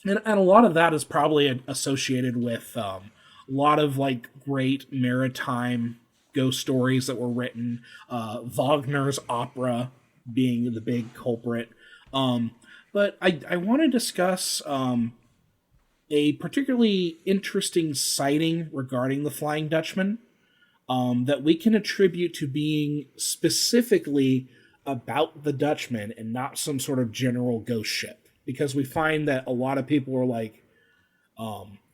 a lot of that is probably associated with a lot of like great maritime ghost stories that were written. Wagner's opera being the big culprit. But I want to discuss a particularly interesting sighting regarding the Flying Dutchman that we can attribute to being specifically about the Dutchman and not some sort of general ghost ship. Because we find that a lot of people are like,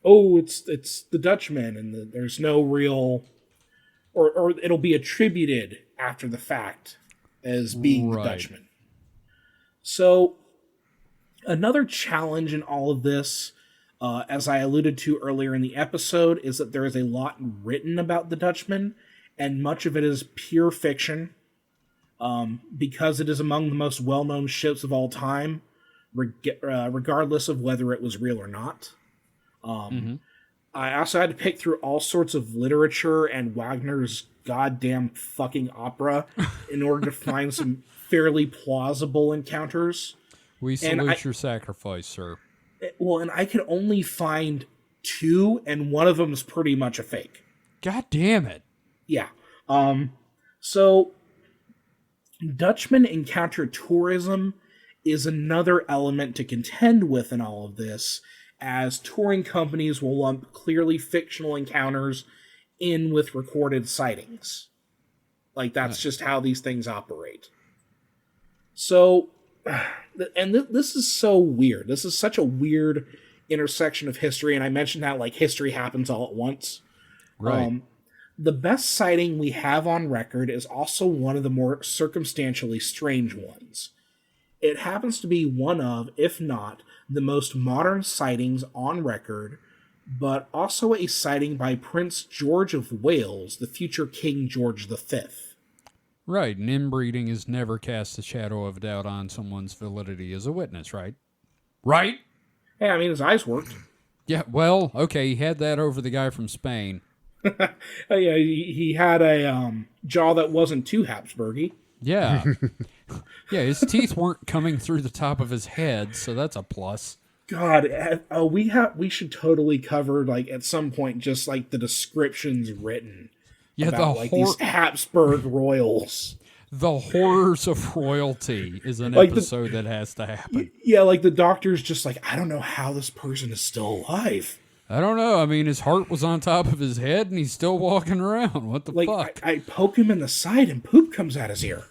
it's the Dutchman, and there's no real, or it'll be attributed after the fact as being the Dutchman. So, another challenge in all of this, as I alluded to earlier in the episode, is that there is a lot written about the Dutchman, and much of it is pure fiction, because it is among the most well-known ships of all time, regardless of whether it was real or not. I also had to pick through all sorts of literature and Wagner's goddamn fucking opera in order to find some fairly plausible encounters. We salute your sacrifice, sir. Well, and I could only find 2, and one of them is pretty much a fake. God damn it. Yeah. So, Dutchman encounter tourism is another element to contend with in all of this, as touring companies will lump clearly fictional encounters in with recorded sightings. Like, that's just how these things operate. So, and this is so weird. This is such a weird intersection of history, and I mentioned how, like, history happens all at once. Right. The best sighting we have on record is also one of the more circumstantially strange ones. It happens to be one of, if not, the most modern sightings on record, but also a sighting by Prince George of Wales, the future King George V. Right, and inbreeding has never cast a shadow of doubt on someone's validity as a witness, right? Right? Hey, I mean, his eyes worked. Yeah, well, okay, he had that over the guy from Spain. Yeah, he had a jaw that wasn't too Habsburgy. Yeah. Yeah, his teeth weren't coming through the top of his head, so that's a plus. God, we should totally cover like at some point just like the descriptions written about these Habsburg royals. The horrors of royalty is an like episode that has to happen. Yeah, like the doctor's just like, I don't know how this person is still alive. I don't know. I mean, his heart was on top of his head, and he's still walking around. What the fuck? I poke him in the side, and poop comes out his ear.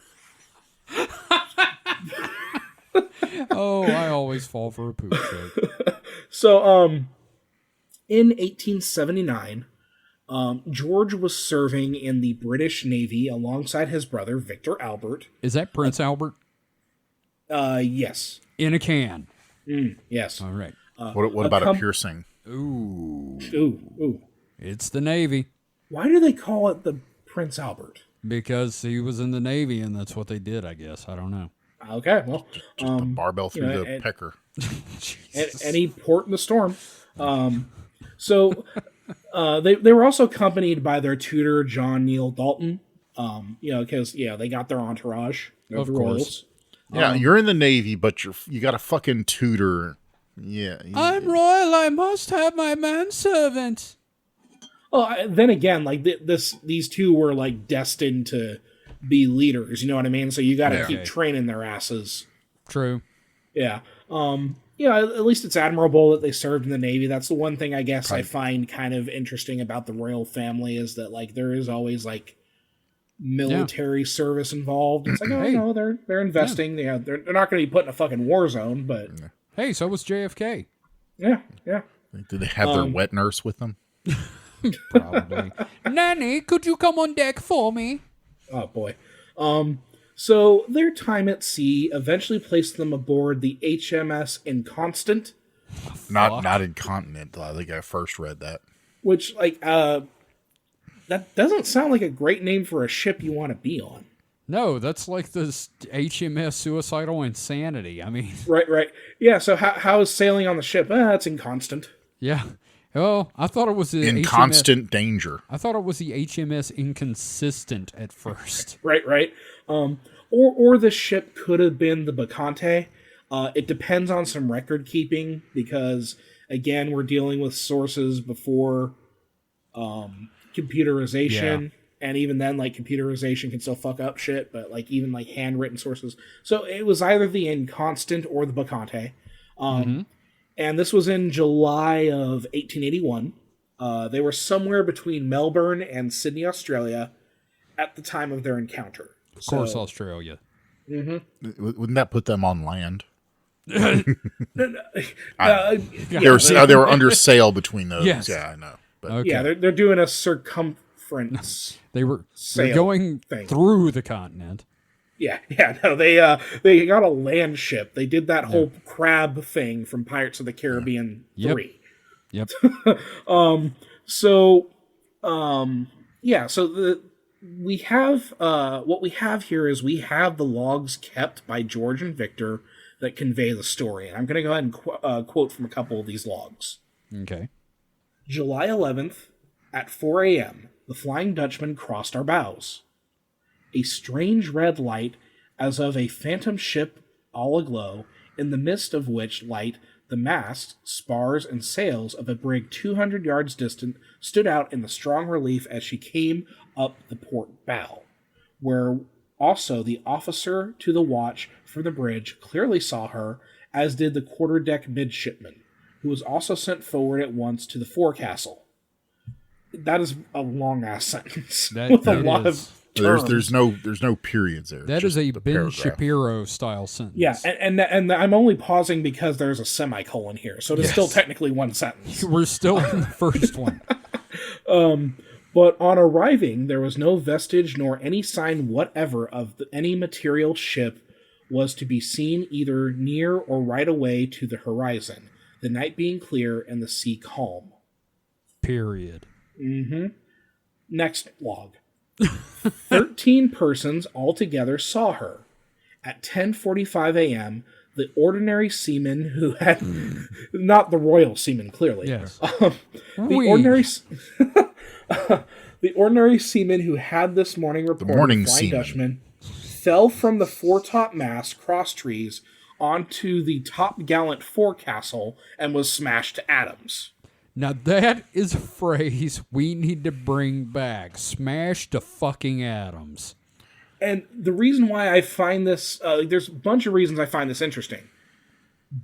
Oh, I always fall for a poop joke. So, in 1879, George was serving in the British Navy alongside his brother, Victor Albert. Is that Prince Albert? Yes. In a can. Yes. All right. What about a piercing? Ooh. It's the Navy. Why do they call it the Prince Albert? Because he was in the Navy, and that's what they did, I guess. I don't know. Okay, well. Just a barbell through the pecker. Any port in the storm. So they were also accompanied by their tutor, John Neil Dalton. Because, they got their entourage. Of course. Royals. Yeah, you're in the Navy, but you got a fucking tutor. Yeah. I'm royal. I must have my manservant. Well, then again, like these two were like destined to be leaders. You know what I mean? So you got to keep training their asses. True. Yeah. At least it's admirable that they served in the Navy. That's the one thing I guess I find kind of interesting about the royal family is that like there is always like military service involved. It's like, no, they're investing. Yeah, they're not going to be put in a fucking war zone, but hey, so was JFK. Yeah. Did they have their wet nurse with them? Probably. Nanny, could you come on deck for me? Oh boy. So their time at sea eventually placed them aboard the HMS Inconstant. Not Incontinent. I think I first read that. Which that doesn't sound like a great name for a ship you want to be on. No, that's like this HMS Suicidal Insanity. I mean... Right. Yeah, so how is sailing on the ship? It's inconstant. Yeah. Oh, I thought it was the in constant danger. I thought it was the HMS Inconsistent at first. Right. Or the ship could have been the Bacante. It depends on some record keeping because, again, we're dealing with sources before computerization. Yeah. And even then, like, computerization can still fuck up shit, but, like, even, like, handwritten sources. So it was either the Inconstant or the Bacante. And this was in July of 1881. They were somewhere between Melbourne and Sydney, Australia at the time of their encounter. Of course, Australia. Mm-hmm. Wouldn't that put them on land? They were under sail between those. Yes. Yeah, I know. But. Okay. Yeah, they're doing a circumference. They were going through the continent. Yeah. No, they got a land ship. They did that whole crab thing from Pirates of the Caribbean 3. Yep. So we have what we have here is we have the logs kept by George and Victor that convey the story. And I'm going to go ahead and quote from a couple of these logs. Okay. July 11th at 4 a.m., the Flying Dutchman crossed our bows. A strange red light as of a phantom ship all aglow, in the midst of which light the masts, spars, and sails of a brig 200 yards distant stood out in the strong relief as she came up the port bow, where also the officer to the watch for the bridge clearly saw her, as did the quarterdeck midshipman, who was also sent forward at once to the forecastle. That is a long-ass sentence with a lot of terms. There's no periods there. That is a Ben Shapiro style sentence. Yeah, and I'm only pausing because there's a semicolon here, so it's still technically one sentence. We're still in the first one. But on arriving, there was no vestige nor any sign whatever of any material ship was to be seen either near or right away to the horizon, the night being clear and the sea calm. Period. Mm-hmm. Next log. 13 persons altogether saw her. At 10:45 a.m., the ordinary seaman who had... not the royal seaman, clearly. Yes. The ordinary seaman who had this morning reported morning Flying seaman. Dutchman fell from the foretop mast cross trees onto the top gallant forecastle and was smashed to atoms. Now that is a phrase we need to bring back. Smash to fucking atoms. And the reason why I find this, there's a bunch of reasons I find this interesting.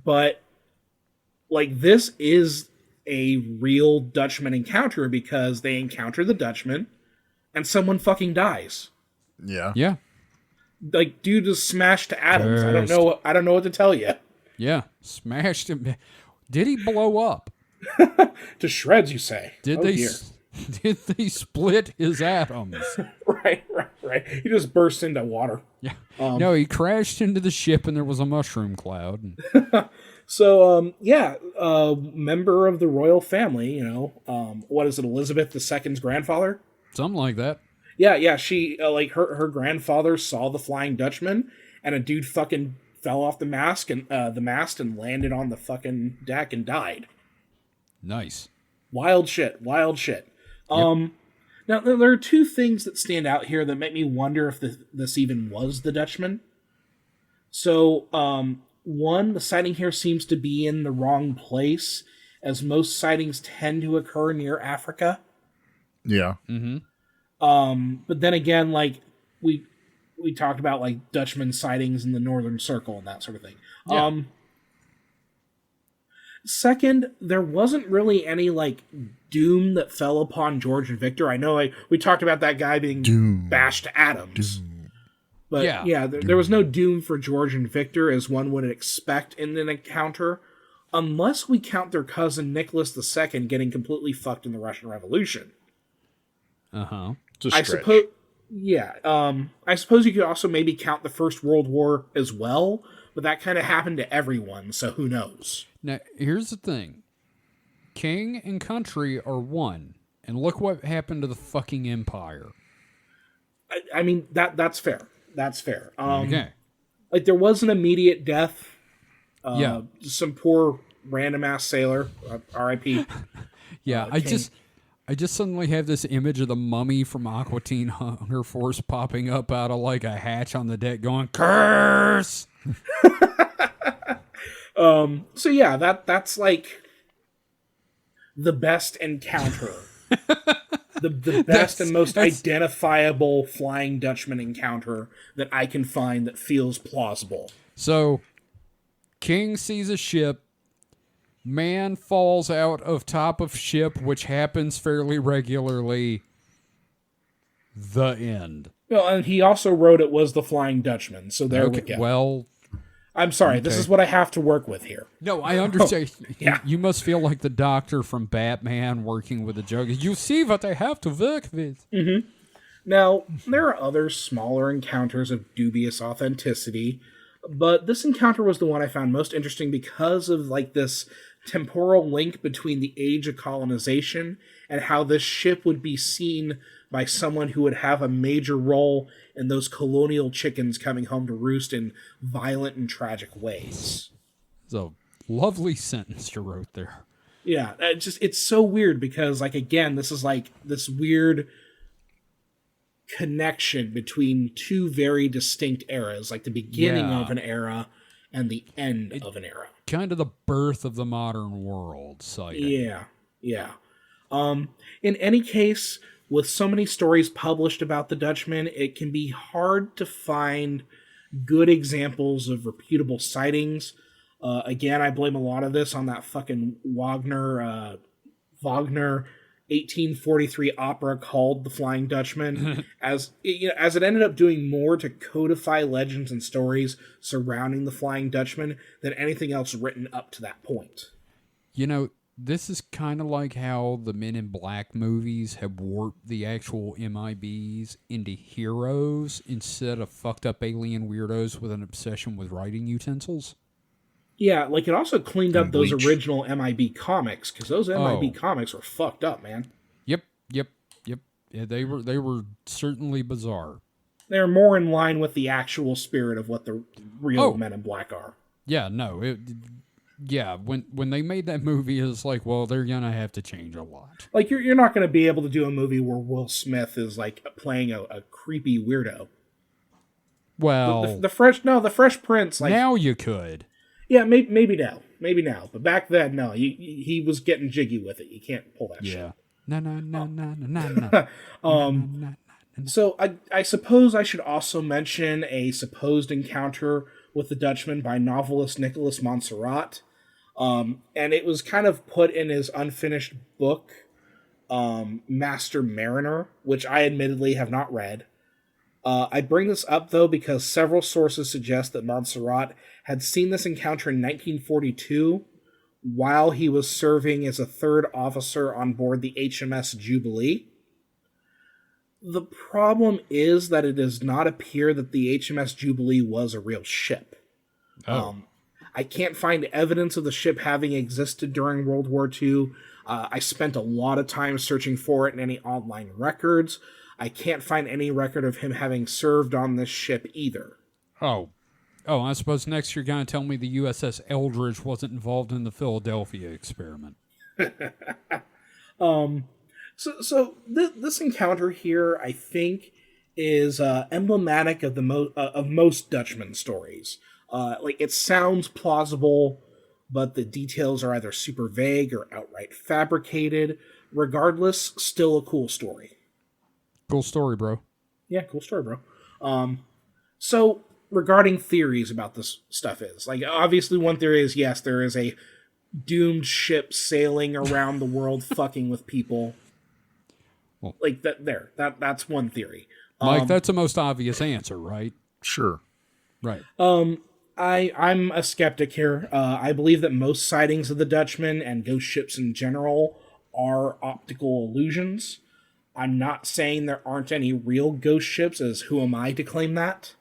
But, like, this is a real Dutchman encounter because they encounter the Dutchman and someone fucking dies. Yeah. Yeah. Like, dude is smashed to atoms. Cursed. I don't know what to tell you. Yeah. Smashed him. Did he blow up? To shreds, you say? Did Did they split his atoms? Right. He just burst into water. Yeah. No, he crashed into the ship and there was a mushroom cloud. So, member of the royal family, what is it, Elizabeth II's grandfather? Something like that. Yeah, she, her grandfather saw the Flying Dutchman, and a dude fucking fell off the mast and landed on the fucking deck and died. Nice. Wild shit. Yep. Now, there are two things that stand out here that make me wonder if this even was the Dutchman. So, one, the sighting here seems to be in the wrong place, as most sightings tend to occur near Africa. Yeah. Mm-hmm. But then again, like, we talked about, like, Dutchman sightings in the Northern Circle and that sort of thing. Yeah. Second, there wasn't really any, like, doom that fell upon George and Victor. I know we talked about that guy being bashed to atoms. Doom. But there was no doom for George and Victor as one would expect in an encounter, unless we count their cousin Nicholas II getting completely fucked in the Russian Revolution. Uh-huh. I suppose you could also maybe count the First World War as well, but that kind of happened to everyone, so who knows? Now, here's the thing. King and country are one, and look what happened to the fucking empire. I mean, that's fair. That's fair. Okay. Like, there was an immediate death. Yeah. Some poor random-ass sailor, R.I.P. Yeah, I just suddenly have this image of the mummy from Aqua Teen Hunger Force popping up out of, like, a hatch on the deck going, curse! So yeah, that's like the best encounter. the best and most identifiable Flying Dutchman encounter that I can find that feels plausible. So, King sees a ship, man falls out of top of ship, which happens fairly regularly. The end. Well, and he also wrote it was the Flying Dutchman, so there we go. Well, I'm sorry, this is what I have to work with here. no, I understand. Yeah. You must feel like the doctor from Batman working with the Joker. You see what I have to work with. Mm-hmm. Now, there are other smaller encounters of dubious authenticity, but this encounter was the one I found most interesting because of, like, this temporal link between the age of colonization and how this ship would be seen by someone who would have a major role in those colonial chickens coming home to roost in violent and tragic ways. It's a lovely sentence you wrote there. Yeah, it's so weird because, like, again, this is like this weird connection between two very distinct eras, like the beginning of an era and the end of an era. Kind of the birth of the modern world sighting. Yeah. In any case, with so many stories published about the Dutchman, it can be hard to find good examples of reputable sightings. Again, I blame a lot of this on that fucking Wagner 1843 opera called The Flying Dutchman, as it ended up doing more to codify legends and stories surrounding the Flying Dutchman than anything else written up to that point. This is kind of like how the Men in Black movies have warped the actual MIBs into heroes instead of fucked up alien weirdos with an obsession with writing utensils. Yeah, like, it also cleaned up those original MIB comics, because those MIB comics were fucked up, man. Yep. Yeah, they were certainly bizarre. They're more in line with the actual spirit of what the real Men in Black are. Yeah, no, when they made that movie, it's like, well, they're gonna have to change a lot. Like, you're not going to be able to do a movie where Will Smith is, like, playing a creepy weirdo. Well, the Fresh Prince. Like, now you could. Yeah, maybe now. But back then, no, he was getting jiggy with it. You can't pull that shit. No. So I suppose I should also mention a supposed encounter with the Dutchman by novelist Nicholas Montserrat. And it was kind of put in his unfinished book, Master Mariner, which I admittedly have not read. I bring this up, though, because several sources suggest that Montserrat had seen this encounter in 1942 while he was serving as a third officer on board the HMS Jubilee. The problem is that it does not appear that the HMS Jubilee was a real ship. I can't find evidence of the ship having existed during World War II. I spent a lot of time searching for it in any online records. I can't find any record of him having served on this ship either. Oh, I suppose next you're going to tell me the USS Eldridge wasn't involved in the Philadelphia experiment. So this encounter here, I think, is emblematic of of most Dutchman stories. Like, it sounds plausible, but the details are either super vague or outright fabricated. Regardless, still a cool story. Cool story, bro. Yeah, cool story, bro. So regarding theories about this stuff is, like, obviously one theory is, yes, there is a doomed ship sailing around the world fucking with people. Well, like that's one theory. Mike, that's the most obvious answer, right? Sure. Right. I'm a skeptic here. I believe that most sightings of the Dutchman and ghost ships in general are optical illusions. I'm not saying there aren't any real ghost ships, as who am I to claim that?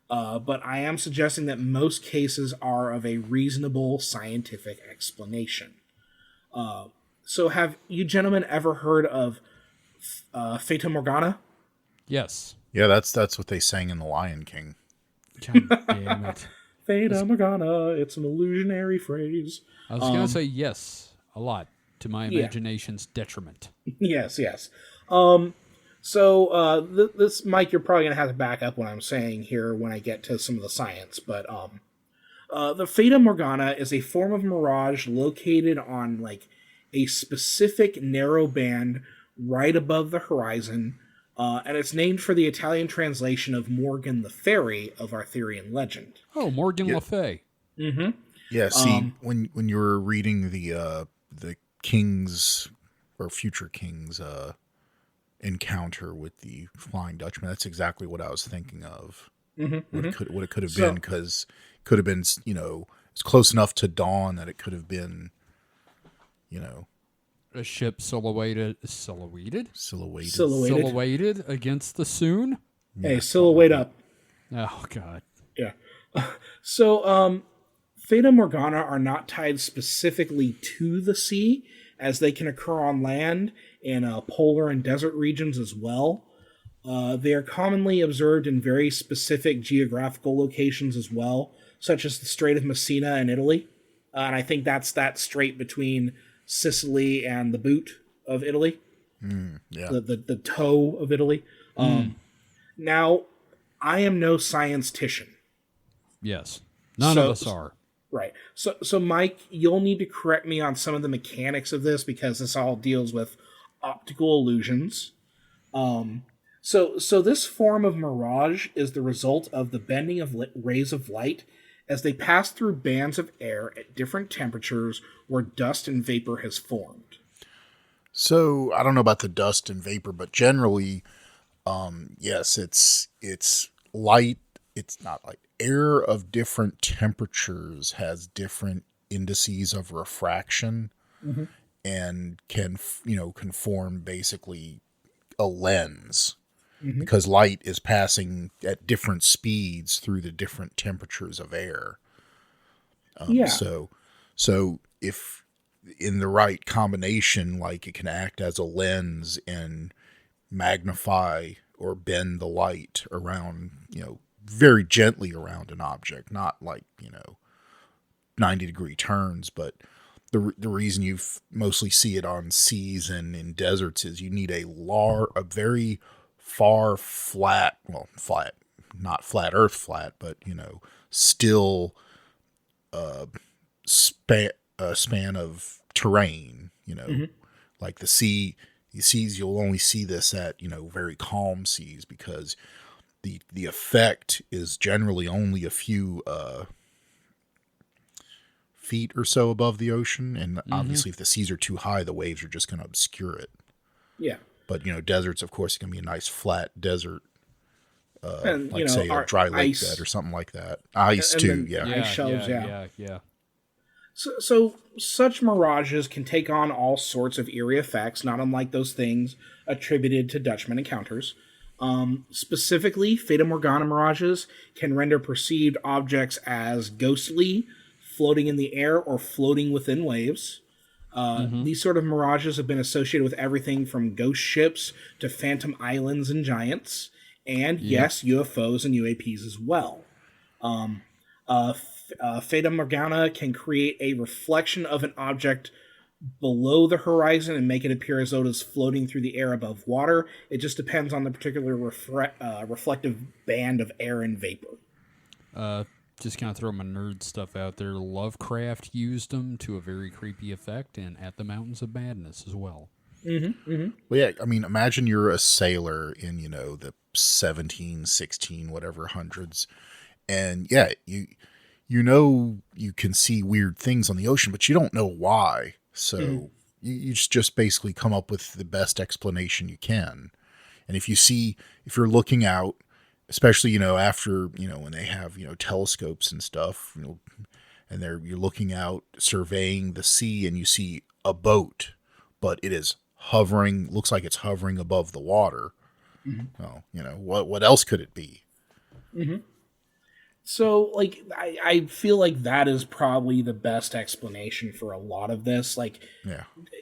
But I am suggesting that most cases are of a reasonable scientific explanation. So have you gentlemen ever heard of Fata Morgana? Yes. Yeah, that's what they sang in The Lion King. God damn it. Fata Morgana, it's an illusionary phrase. I was going to say yes a lot, to my imagination's detriment. Yes. This, Mike, you're probably going to have to back up what I'm saying here when I get to some of the science, but the Fata Morgana is a form of mirage located on, like, a specific narrow band right above the horizon, and it's named for the Italian translation of Morgan the Fairy of Arthurian legend. Oh, Morgan Le Fay. Mm-hmm. Yeah, see, when you were reading the king's or future king's encounter with the Flying Dutchman, that's exactly what I was thinking of. Mm-hmm. What it could have been, because it could have been, it's close enough to dawn that it could have been, a ship silhouetted against the Soon. Hey, silhouette up. Oh, God. Yeah. So, Fata Morgana are not tied specifically to the sea, as they can occur on land in polar and desert regions as well. They are commonly observed in very specific geographical locations as well, such as the Strait of Messina in Italy. And I think that's that strait between Sicily and the boot of Italy. The toe of Italy. Now, I am no science-tician. Yes. None of us are. Right. So Mike, you'll need to correct me on some of the mechanics of this, because this all deals with optical illusions. So this form of mirage is the result of the bending of rays of light as they pass through bands of air at different temperatures where dust and vapor has formed. So I don't know about the dust and vapor, but generally, yes, it's light. It's not light. Air of different temperatures has different indices of refraction, and can form basically a lens, because light is passing at different speeds through the different temperatures of air. So if in the right combination, like, it can act as a lens and magnify or bend the light around, very gently around an object, not like, 90-degree turns, but the reason you mostly see it on seas and in deserts is you need a very far flat, not flat Earth flat, but still span of terrain. Like the sea. The seas, you'll only see this at very calm seas, because the effect is generally only a few feet or so above the ocean, and obviously if the seas are too high, the waves are just going to obscure it. Yeah. But deserts, of course, can be a nice flat desert, And, like say a dry lake ice, bed or something like that. Ice too, yeah. Ice shelves, yeah. So such mirages can take on all sorts of eerie effects, not unlike those things attributed to Dutchman encounters. Specifically, Fata Morgana mirages can render perceived objects as ghostly, floating in the air, or floating within waves. These sort of mirages have been associated with everything from ghost ships to phantom islands and giants, and yes, UFOs and UAPs as well. Fata Morgana can create a reflection of an object below the horizon and make it appear as though it is floating through the air above water. It just depends on the particular reflective band of air and vapor. Just kind of throw my nerd stuff out there. Lovecraft used them to a very creepy effect, and At the Mountains of Madness as well. Well, yeah, I mean, imagine you're a sailor in, the 17, 16, whatever hundreds, and yeah, you can see weird things on the ocean, but you don't know why. So you just basically come up with the best explanation you can. And if you're looking out, especially, after, when they have, telescopes and stuff, and you're looking out, surveying the sea, and you see a boat, but it is hovering, looks like it's hovering above the water. Well, what else could it be? So, I feel like that is probably the best explanation for a lot of this.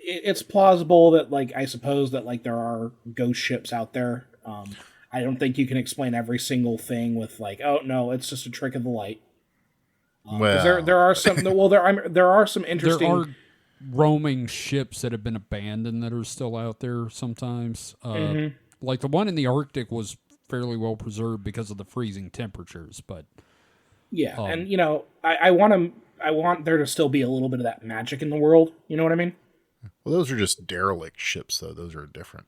It's plausible that, I suppose that, there are ghost ships out there. I don't think you can explain every single thing with, oh, no, it's just a trick of the light. There are some, there are some interesting... There are roaming ships that have been abandoned that are still out there sometimes. Like the one in the Arctic was fairly well preserved because of the freezing temperatures, but... Yeah, and I want there to still be a little bit of that magic in the world. You know what I mean? Well, those are just derelict ships, though. Those are different.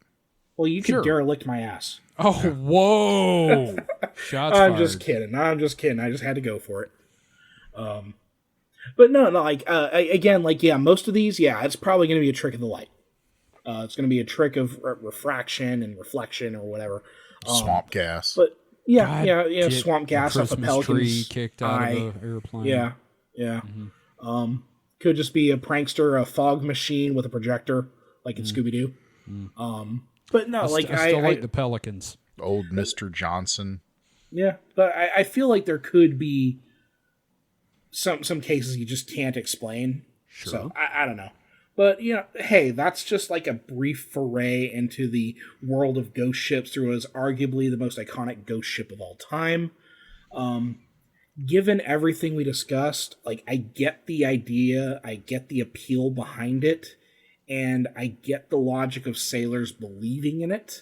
Well, you can derelict my ass. Oh, whoa! Shots fired. I'm just kidding. I just had to go for it. But no, again, most of these, it's probably going to be a trick of the light. It's going to be a trick of refraction and reflection or whatever. Swamp gas. But swamp gas off a pelican's tree kicked out of the airplane. Yeah. Could just be a prankster, a fog machine with a projector, like in Scooby-Doo. But no, I still like the pelicans. Old Mr. Johnson. Yeah, but I feel like there could be some cases you just can't explain. Sure. So I don't know. But, hey, that's just like a brief foray into the world of ghost ships through what is arguably the most iconic ghost ship of all time. Given everything we discussed, I get the idea, I get the appeal behind it, and I get the logic of sailors believing in it.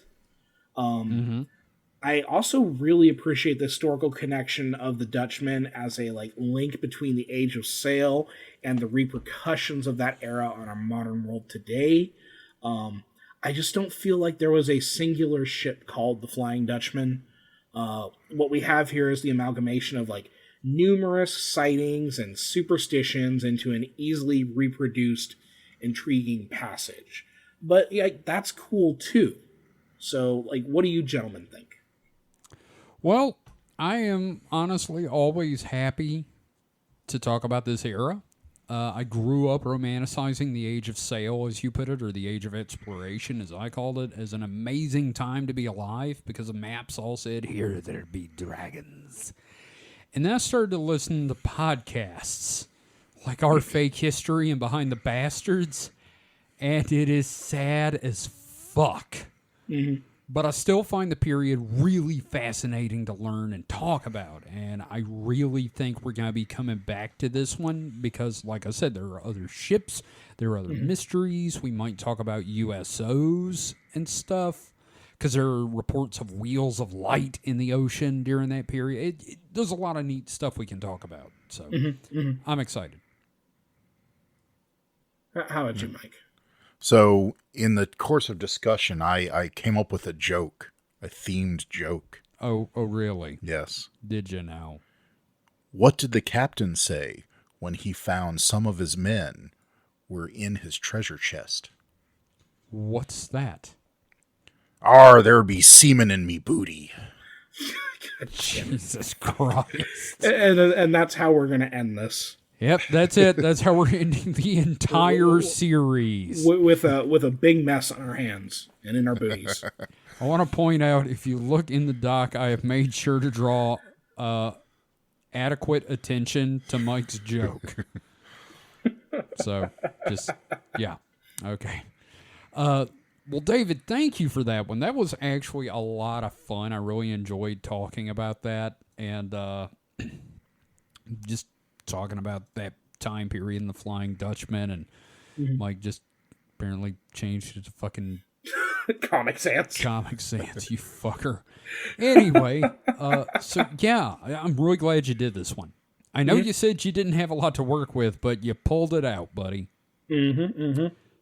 I also really appreciate the historical connection of the Dutchman as a link between the age of sail and the repercussions of that era on our modern world today. I just don't feel like there was a singular ship called the Flying Dutchman. What we have here is the amalgamation of numerous sightings and superstitions into an easily reproduced, intriguing passage. But that's cool too. So, what do you gentlemen think? Well, I am honestly always happy to talk about this era. I grew up romanticizing the age of sail, as you put it, or the age of exploration, as I called it, as an amazing time to be alive because the maps all said, here there be dragons. And then I started to listen to podcasts like Our Fake History and Behind the Bastards, and it is sad as fuck. But I still find the period really fascinating to learn and talk about. And I really think we're going to be coming back to this one because, like I said, there are other ships, there are other mysteries. We might talk about USOs and stuff. because there are reports of wheels of light in the ocean during that period. There's a lot of neat stuff we can talk about. So I'm excited. How about you, Mike? So in the course of discussion, I came up with a joke, a themed joke. Oh, really? Yes. Did you now? What did the captain say when he found some of his men were in his treasure chest? What's that? There be seaman in me booty. Jesus Christ. And that's how we're going to end this. Yep, that's it. That's how we're ending the entire series. With a big mess on our hands and in our booties. I want to point out, if you look in the doc, I have made sure to draw adequate attention to Mike's joke. So, yeah. Okay. Well, David, thank you for that one. That was actually a lot of fun. I really enjoyed talking about that. And just talking about that time period in the Flying Dutchman, and Mike just apparently changed it to fucking Comic Sans, you fucker. Anyway, so yeah, I'm really glad you did this one. I know you said you didn't have a lot to work with, but you pulled it out, buddy.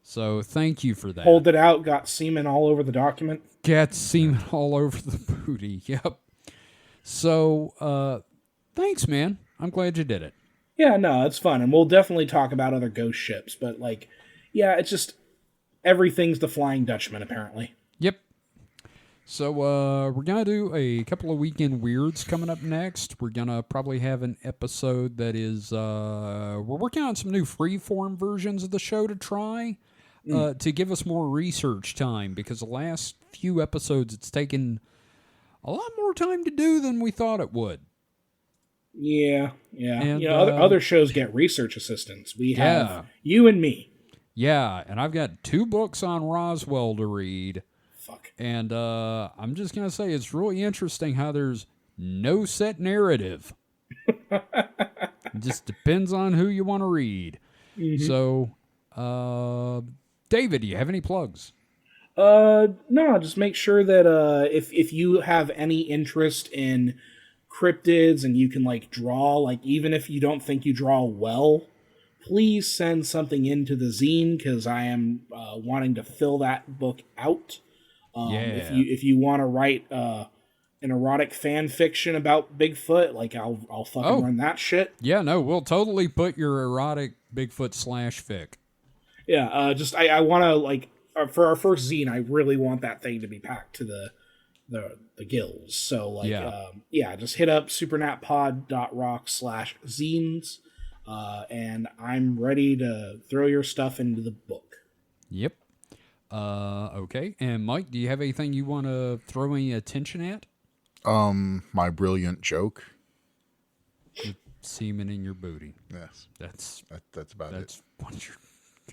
So thank you for that. Pulled it out, got semen all over the document. Got semen all over the booty, yep. So, thanks, man. I'm glad you did it. Yeah, no, it's fun, and we'll definitely talk about other ghost ships, but, it's just, everything's the Flying Dutchman, apparently. Yep. So, we're going to do a couple of weekend weirds coming up next. We're going to probably have an episode that is, we're working on some new freeform versions of the show to try, to give us more research time, because the last few episodes, it's taken a lot more time to do than we thought it would. Yeah. And, other shows get research assistants. We have you and me. Yeah, and I've got 2 books on Roswell to read. Fuck. And I'm just going to say it's really interesting how there's no set narrative. It just depends on who you want to read. So, David, do you have any plugs? No, just make sure that if you have any interest in cryptids and you can draw, even if you don't think you draw well, please send something into the zine, because I am wanting to fill that book out. If you want to write an erotic fan fiction about Bigfoot, I'll fucking run that shit. Yeah, no, we'll totally put your erotic Bigfoot /fic. Yeah, I want to for our first zine, I really want that thing to be packed to the gills. So just hit up supernatpod.rock/zines, and I'm ready to throw your stuff into the book. Yep. Okay. And Mike, do you have anything you want to throw any attention at? My brilliant joke. The semen in your booty. Yes. That's about it. That's what you're.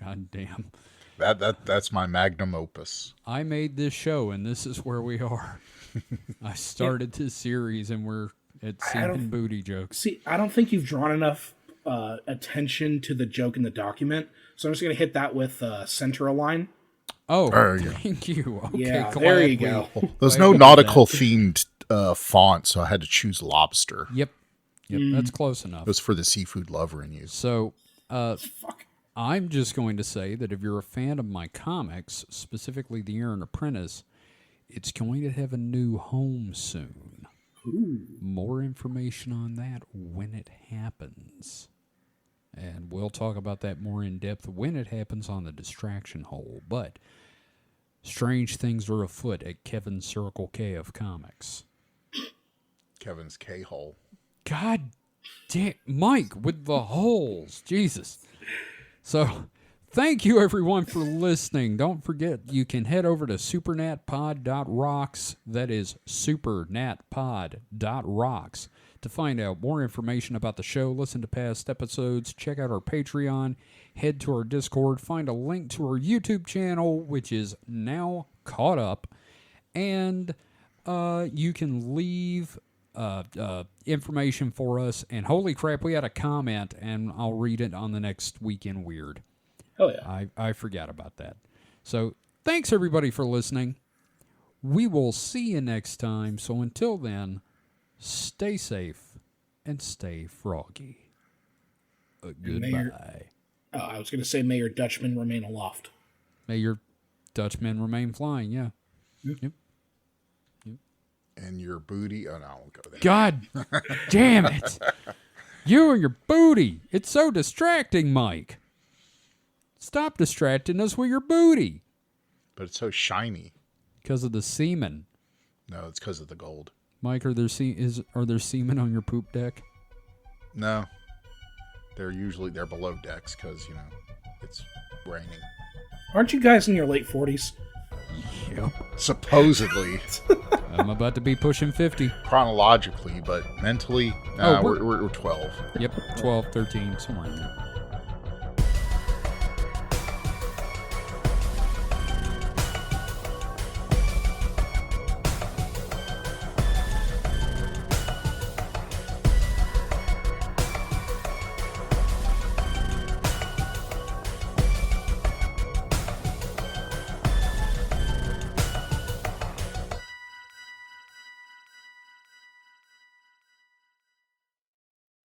Goddamn. That's my magnum opus. I made this show, and this is where we are. I started this series, and we're at semen booty jokes. See, I don't think you've drawn enough attention to the joke in the document, so I'm just going to hit that with center align. Oh, thank you. Okay, yeah, there you go. There's no nautical themed font, so I had to choose lobster. Yep, that's close enough. It was for the seafood lover in you. So, I'm just going to say that if you're a fan of my comics, specifically The Iron Apprentice, it's going to have a new home soon. Ooh. More information on that when it happens. And we'll talk about that more in depth when it happens on the Distraction Hole. But strange things are afoot at Kevin's Circle K of Comics. Kevin's K-hole. God damn, Mike with the holes. Jesus. So, thank you everyone for listening. Don't forget, you can head over to supernatpod.rocks. That is supernatpod.rocks to find out more information about the show, listen to past episodes, check out our Patreon, head to our Discord, find a link to our YouTube channel, which is now caught up, and you can leave information for us. And holy crap, we had a comment, and I'll read it on the next Weekend Weird. Oh yeah, I forgot about that. So thanks everybody for listening. We will see you next time. So until then, stay safe and stay froggy. Goodbye. I was going to say, may your Dutchman remain aloft. May your Dutchmen remain flying, yeah. Yep. And your booty. Oh, no, I won't go there. God damn it. You and your booty. It's so distracting, Mike. Stop distracting us with your booty. But it's so shiny. Because of the seaman. No, it's because of the gold. Mike, are there seamen on your poop deck? No. They're below decks because, it's raining. Aren't you guys in your late 40s? Yep. Supposedly. I'm about to be pushing 50. Chronologically, but mentally, we're 12. Yep, 12, 13, somewhere in there.